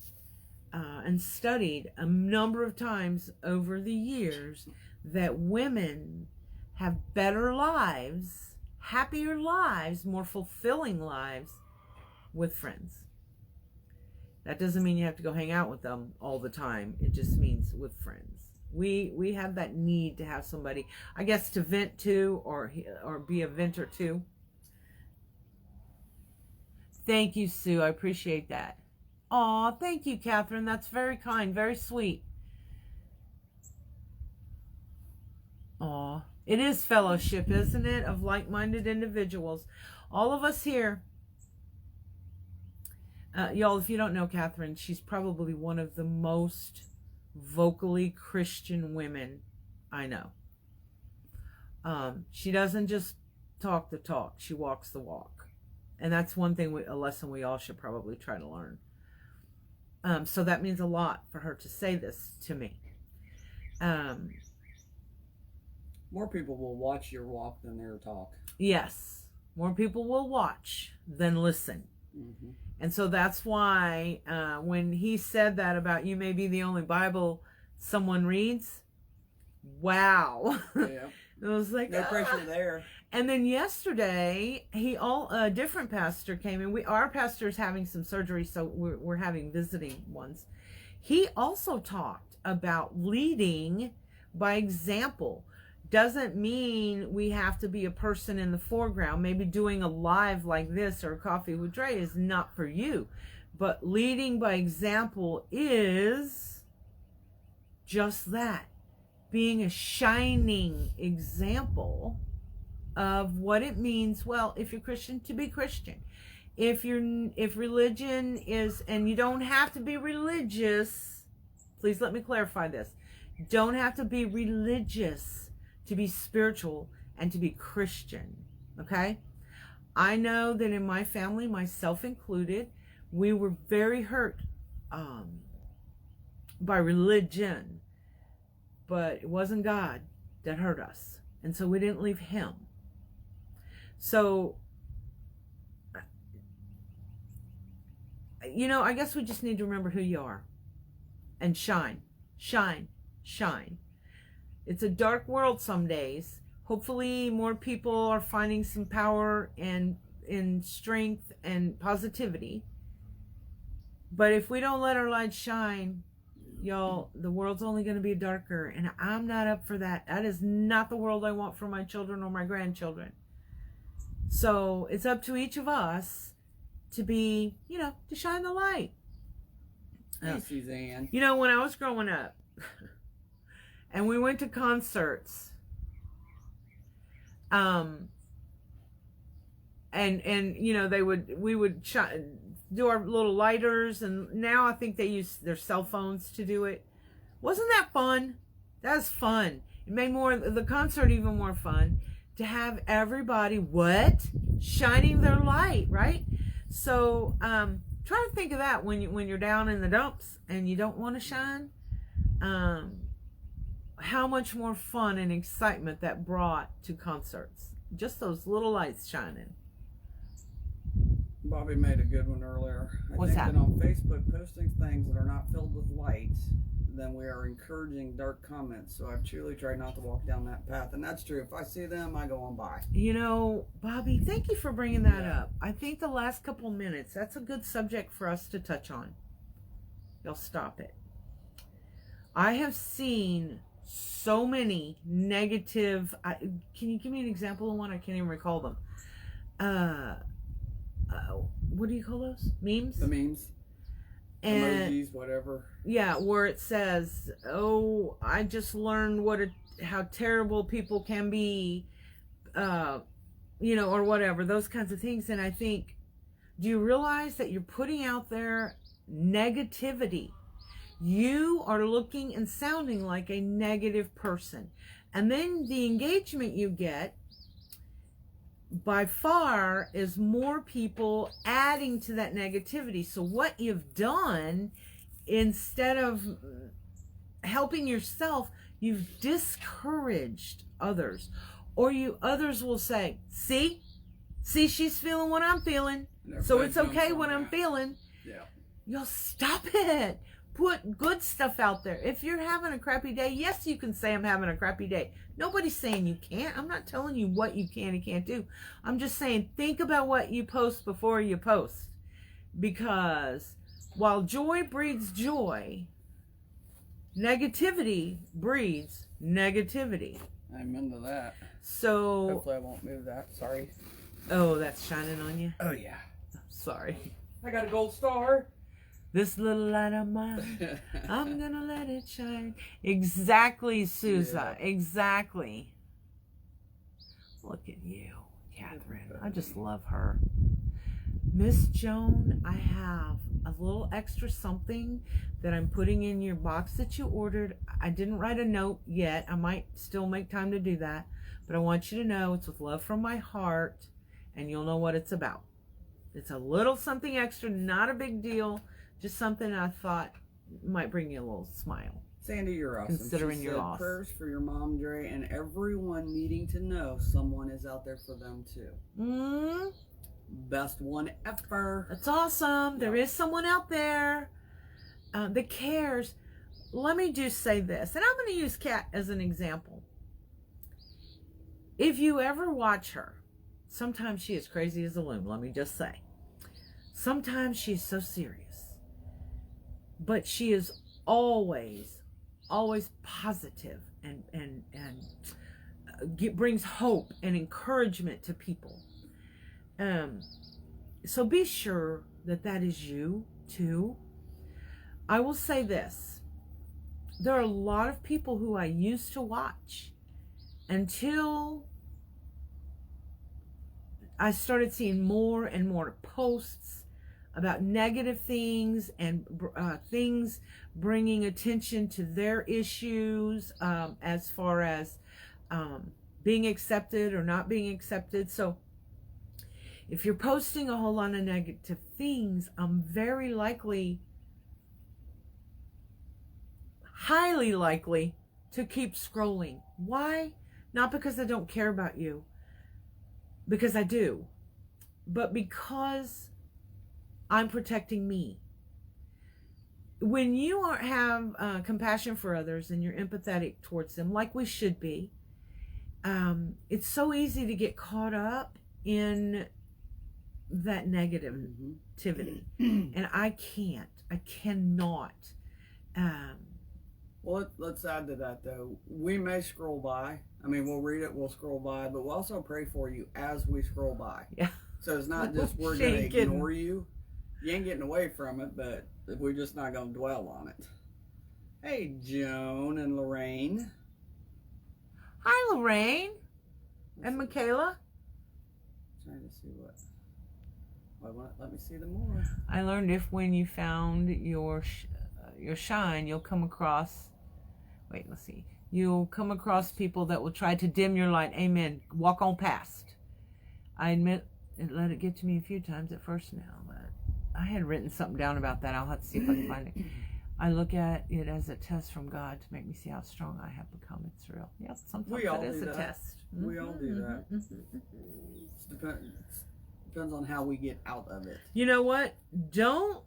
and studied a number of times over the years that women have better lives, happier lives, more fulfilling lives with friends. That doesn't mean you have to go hang out with them all the time. It just means with friends. We have that need to have somebody, I guess, to vent to or be a venter to. Thank you, Sue. I appreciate that. Aw, thank you, Catherine. That's very kind, very sweet. Aw, it is fellowship, isn't it, of like-minded individuals. All of us here. Y'all, if you don't know Catherine, she's probably one of the most vocally Christian women I know. She doesn't just talk the talk, she walks the walk. And that's one thing, a lesson we all should probably try to learn. So that means a lot for her to say this to me. More people will watch your walk than their talk. Yes, more people will watch than listen. Mm-hmm. And so that's why when he said that about you may be the only Bible someone reads, wow. Yeah. It was like, no pressure there. And then yesterday, a different pastor came in. Our pastor's having some surgery, so we're having visiting ones. He also talked about leading by example. Doesn't mean we have to be a person in the foreground. Maybe doing a live like this or a coffee with Dre is not for you. But leading by example is just that. Being a shining example of what it means, well, if you're Christian, to be Christian. If religion is, and you don't have to be religious, please let me clarify this. Don't have to be religious to be spiritual and to be Christian, okay? I know that in my family, myself included, we were very hurt by religion, but it wasn't God that hurt us, and so we didn't leave him. So, I guess we just need to remember who you are and shine, shine, shine. It's a dark world some days. Hopefully more people are finding some power and strength and positivity. But if we don't let our light shine, y'all, the world's only going to be darker. And I'm not up for that. That is not the world I want for my children or my grandchildren. So it's up to each of us to be, to shine the light. Hey, Suzanne. When I was growing up, and we went to concerts, and we would do our little lighters, and now I think they use their cell phones to do it. Wasn't that fun? That was fun. It made the concert even more fun to have everybody shining their light, right? So try to think of that when you're down in the dumps and you don't want to shine. How much more fun and excitement that brought to concerts. Just those little lights shining. Bobby made a good one earlier. I think that on Facebook, posting things that are not filled with light, then we are encouraging dark comments. So I've truly tried not to walk down that path. And that's true. If I see them, I go on by. Bobby, thank you for bringing that up. I think the last couple minutes, that's a good subject for us to touch on. Y'all stop it. I have seen so many negative, can you give me an example of one? I can't even recall them. What do you call those? Memes? The memes. And emojis, whatever. yeah, where it says, "Oh, I just learned how terrible people can be," or whatever, those kinds of things. And I think, do you realize that you're putting out there negativity? You are looking and sounding like a negative person. And then the engagement you get by far is more people adding to that negativity. So what you've done, instead of helping yourself, you've discouraged others. Or others will say, see, she's feeling what I'm feeling, so it's okay what I'm feeling. Yeah. You'll stop it. Put good stuff out there. If you're having a crappy day, yes, you can say I'm having a crappy day. Nobody's saying you can't. I'm not telling you what you can and can't do. I'm just saying, think about what you post before you post. Because while joy breeds joy, negativity breeds negativity. I'm into that. So hopefully I won't move that. Sorry. Oh, that's shining on you? Oh, yeah. Sorry. I got a gold star. This little light of mine, I'm gonna let it shine. Exactly, Susa. Yeah. Exactly. Look at you, Catherine. I just love her. Miss Joan, I have a little extra something that I'm putting in your box that you ordered. I didn't write a note yet. I might still make time to do that. But I want you to know it's with love from my heart, and you'll know what it's about. It's a little something extra, not a big deal. Just something I thought might bring you a little smile. Sandy, you're awesome. Considering your loss. Prayers for your mom, Drea, and everyone needing to know someone is out there for them too. Best one ever. That's awesome. There is someone out there that cares. Let me just say this, and I'm going to use Kat as an example. If you ever watch her, sometimes she is crazy as a loon, let me just say. Sometimes she's so serious. But she is always positive and brings hope and encouragement to people. So be sure that is you too. I will say this. There are a lot of people who I used to watch until I started seeing more and more posts about negative things and things bringing attention to their issues as far as being accepted or not being accepted. So if you're posting a whole lot of negative things, I'm very likely, highly likely to keep scrolling. Why? Not because I don't care about you, because I do, but because I'm protecting me. When you have compassion for others and you're empathetic towards them, like we should be, it's so easy to get caught up in that negativity. And I cannot. Well, let's add to that, though. We may scroll by. I mean, we'll read it, we'll scroll by, but we'll also pray for you as we scroll by. Yeah. So it's not just we're going to ignore you. You ain't getting away from it, but we're just not going to dwell on it. Hey, Joan and Lorraine. Hi, Lorraine. And Michaela. Trying to see what. Well, let me see them more. I learned if when you found your shine, you'll come across. Wait, let's see. You'll come across people that will try to dim your light. Amen. Walk on past. I admit it let it get to me a few times at first now, but I had written something down about that. I'll have to see if I can find it. I look at it as a test from God to make me see how strong I have become. It's real. Yep, sometimes it is a test. We all do that. Depends on how we get out of it. You know what? Don't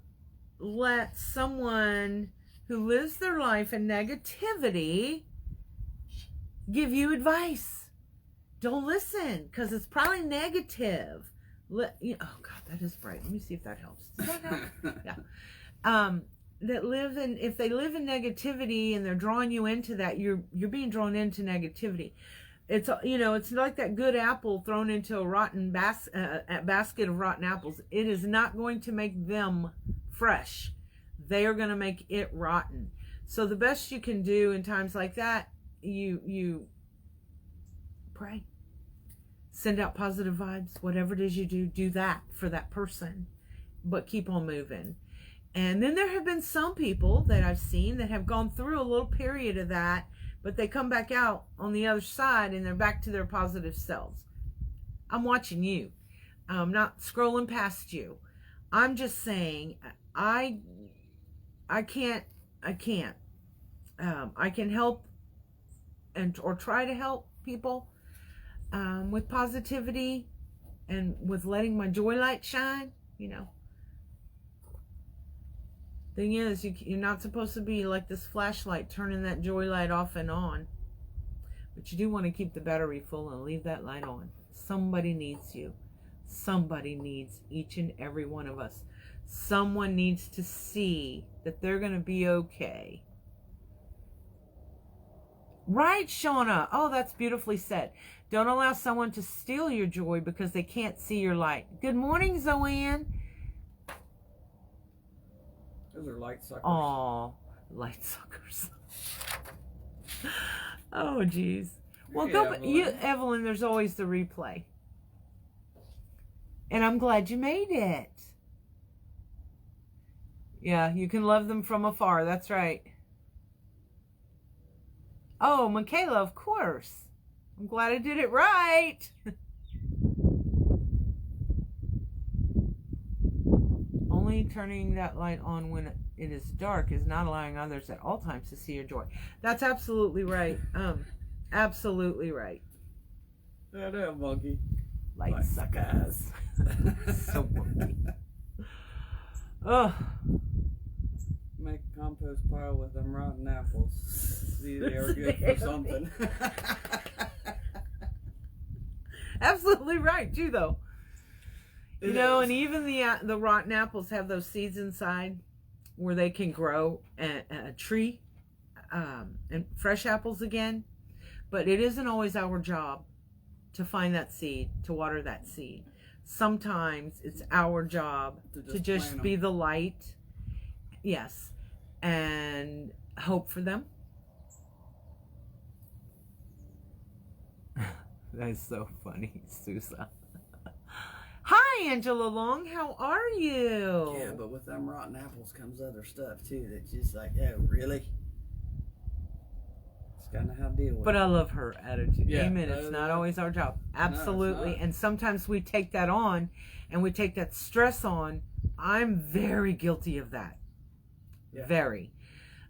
let someone who lives their life in negativity give you advice. Don't listen, because it's probably negative. Oh God, that is bright. Let me see if that helps. Does that help? Yeah. If they live in negativity and they're drawing you into that, you're being drawn into negativity. It's it's like that good apple thrown into a rotten basket of rotten apples. It is not going to make them fresh. they are going to make it rotten. So the best you can do in times like that, you pray. Send out positive vibes. Whatever it is you do that for that person. But keep on moving. And then there have been some people that I've seen that have gone through a little period of that, but they come back out on the other side and they're back to their positive selves. I'm watching you. I'm not scrolling past you. I'm just saying, I can't. I can help or try to help people with positivity and with letting my joy light shine. Thing is, you're not supposed to be like this flashlight turning that joy light off and on. But you do want to keep the battery full and leave that light on. Somebody needs you. Somebody needs each and every one of us. Someone needs to see that they're going to be okay. Right, Shauna? Oh, that's beautifully said. Don't allow someone to steal your joy because they can't see your light. Good morning, Zoanne. Those are light suckers. Oh, light suckers. Oh, geez. Well, go, Evelyn, there's always the replay. And I'm glad you made it. Yeah, you can love them from afar. That's right. Oh, Michaela, of course. I'm glad I did it right. Only turning that light on when it is dark is not allowing others at all times to see your joy. That's absolutely right. Absolutely right. That monkey. Light suckers. So monkey. Oh. Make a compost pile with them rotten apples. See, they are good for something. Absolutely right, too, though. You know, and even the rotten apples have those seeds inside where they can grow a tree and fresh apples again. But it isn't always our job to find that seed, to water that seed. Sometimes it's our job to just be the light. Yes. And hope for them. That's so funny, Susa. Hi, Angela Long. How are you? Yeah, but with them rotten apples comes other stuff, too. That's just like, oh, really? Just gotta know how to deal with it. But I love her attitude. Yeah, Amen. It's not always our job. Absolutely. No, and sometimes we take that on and we take that stress on. I'm very guilty of that. Yeah. Very.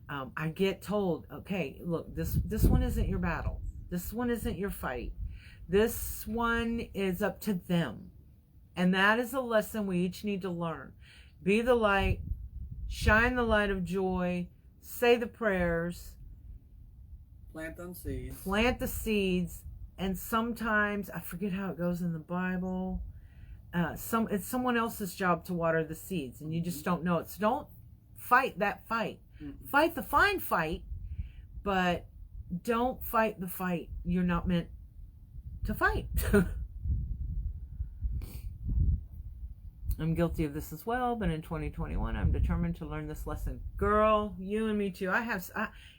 I get told, okay, look, this one isn't your battle. This one isn't your fight. This one is up to them. And that is a lesson we each need to learn. Be the light, shine the light of joy, say the prayers, plant them seeds. Plant the seeds, and sometimes, I forget how it goes in the Bible, it's someone else's job to water the seeds, and you just don't know it. So don't fight that fight. Mm-hmm. Fight the fine fight, but don't fight the fight you're not meant to fight. I'm guilty of this as well, but in 2021, I'm determined to learn this lesson. Girl, you and me too.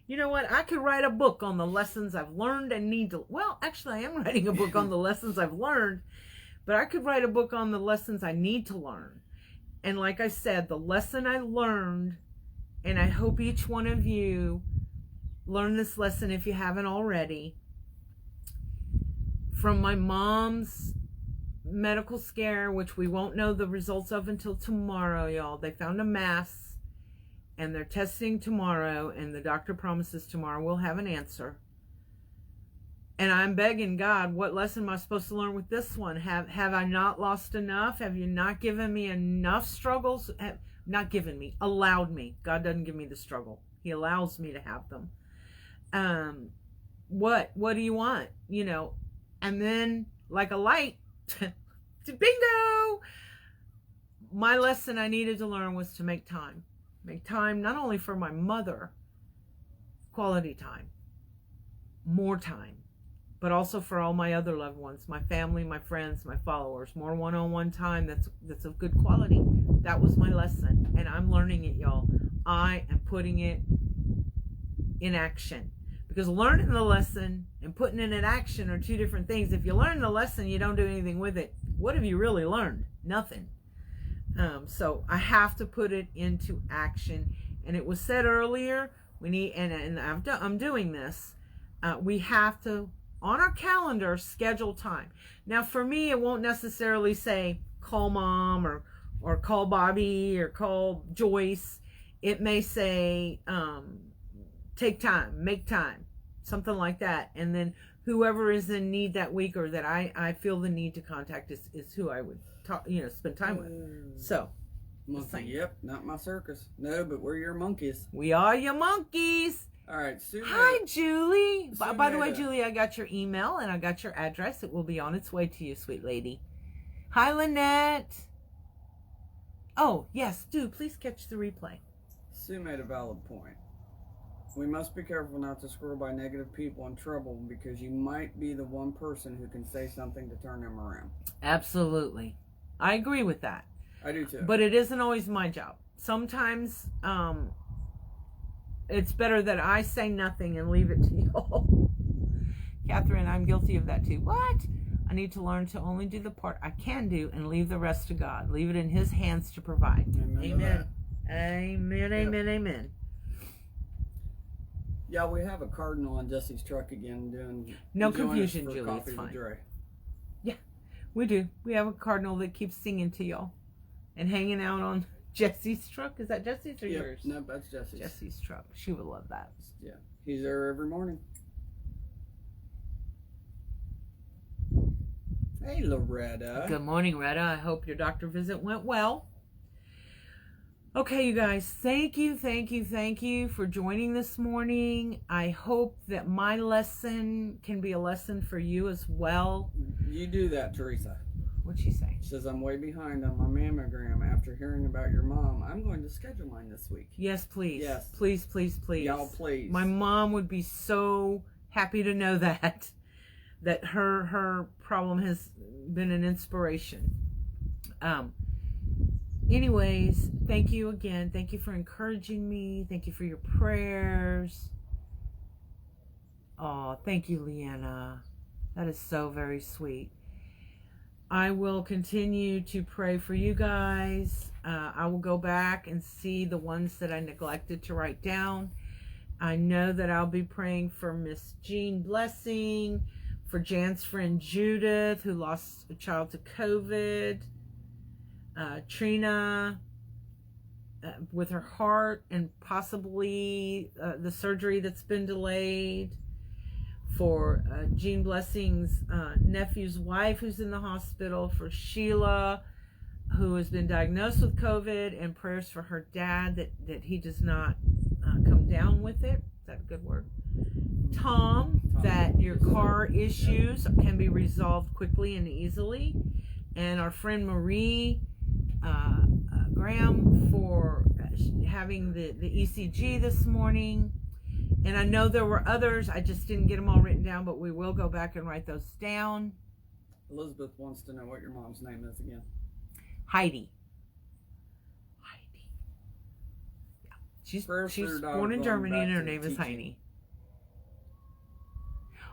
You know what? I could write a book on the lessons I've learned and need to. Well, actually, I am writing a book on the lessons I've learned, but I could write a book on the lessons I need to learn. And like I said, the lesson I learned, and I hope each one of you learn this lesson if you haven't already, from my mom's medical scare, which we won't know the results of until tomorrow, y'all. They found a mass and they're testing tomorrow, and the doctor promises tomorrow we'll have an answer. And I'm begging God, what lesson am I supposed to learn with this one? Have I not lost enough? Have you not given me enough struggles? Not given me, allowed me. God doesn't give me the struggle. He allows me to have them. What do you want? You know, and then like a light, bingo! My lesson I needed to learn was to make time. Make time not only for my mother, quality time, more time. but also for all my other loved ones, my family, my friends, my followers. More one-on-one time that's of good quality. That was my lesson, and I'm learning it, y'all. I am putting it in action, because learning the lesson and putting it in action are two different things. If you learn the lesson, you don't do anything with it. What have you really learned? Nothing. So I have to put it into action. And it was said earlier, we need, and I'm doing this. We have to, on our calendar, schedule time. Now, for me, it won't necessarily say call mom or call Bobby or call Joyce. It may say take time, make time, something like that. And then whoever is in need that week, or that I feel the need to contact, is who I would talk, spend time with. So, monkey, yep, not my circus. No, but we're your monkeys. We are your monkeys. All right, Sue. Hi, Julie. By the way, Julie, I got your email and I got your address. It will be on its way to you, sweet lady. Hi, Lynette. Oh, yes, do please catch the replay. Sue made a valid point. We must be careful not to scroll by negative people in trouble, because you might be the one person who can say something to turn them around. Absolutely. I agree with that. I do too. But it isn't always my job. Sometimes it's better that I say nothing and leave it to you. Catherine, I'm guilty of that too. What? I need to learn to only do the part I can do and leave the rest to God. Leave it in His hands to provide. Amen. Amen, amen, amen. Yeah, we have a cardinal on Jesse's truck again doing... No confusion, Julie. It's fine. Yeah, we do. We have a cardinal that keeps singing to y'all and hanging out on Jesse's truck. Is that Jesse's or yours? No, that's Jesse's. Jesse's truck. She would love that. Yeah, he's there every morning. Hey, Loretta. Good morning, Retta. I hope your doctor visit went well. Okay, you guys, thank you for joining this morning. I hope that my lesson can be a lesson for you as well. You do that, Teresa. What'd she say? She says, I'm way behind on my mammogram after hearing about your mom. I'm going to schedule mine this week. Yes, please. Yes. Please, please, please. Y'all, please. My mom would be so happy to know that her problem has been an inspiration. Anyways, thank you again. Thank you for encouraging me. Thank you for your prayers. Oh, thank you, Leanna. That is so very sweet. I will continue to pray for you guys. I will go back and see the ones that I neglected to write down. I know that I'll be praying for Miss Jean Blessing, for Jan's friend Judith, who lost a child to COVID. Trina with her heart and possibly the surgery that's been delayed, for Jean Blessing's nephew's wife who's in the hospital, for Sheila who has been diagnosed with COVID, and prayers for her dad that he does not come down with it. Is that a good word? Tom, that your car issues can be resolved quickly and easily, and our friend Marie Graham for having the ECG this morning. And I know there were others. I just didn't get them all written down, but we will go back and write those down. Elizabeth wants to know what your mom's name is again. Heidi. Yeah. She's born in Germany and her name is Heidi.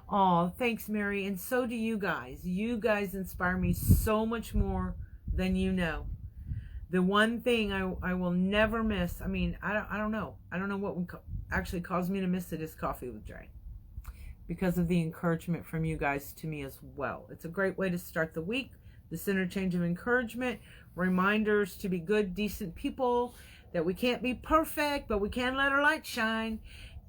Oh, thanks, Mary. And so do you guys. You guys inspire me so much more than you know. The one thing I will never miss, I mean, I don't know. I don't know what would actually cause me to miss it, is Coffee with Dre. Because of the encouragement from you guys to me as well. It's a great way to start the week. This interchange of encouragement, reminders to be good, decent people, that we can't be perfect, but we can let our light shine.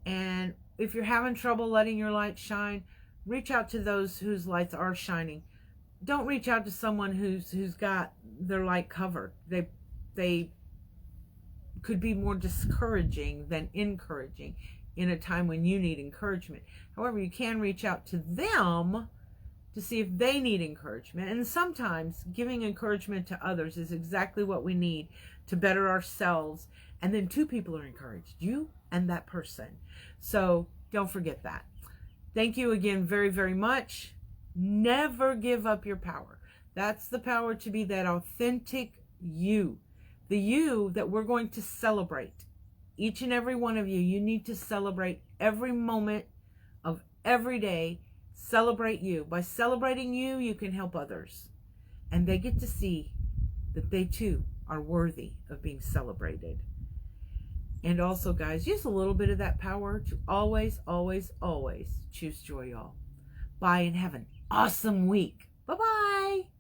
And if you're having trouble letting your light shine, reach out to those whose lights are shining. Don't reach out to someone who's got their light covered. They could be more discouraging than encouraging in a time when you need encouragement. However, you can reach out to them to see if they need encouragement. And sometimes giving encouragement to others is exactly what we need to better ourselves. And then two people are encouraged, you and that person. So don't forget that. Thank you again very, very much. Never give up your power. That's the power to be that authentic you. The you that we're going to celebrate. Each and every one of you, you need to celebrate every moment of every day. Celebrate you. By celebrating you, you can help others. And they get to see that they too are worthy of being celebrated. And also, guys, use a little bit of that power to always, always, always choose joy, y'all. Bye, and have an awesome week. Bye-bye.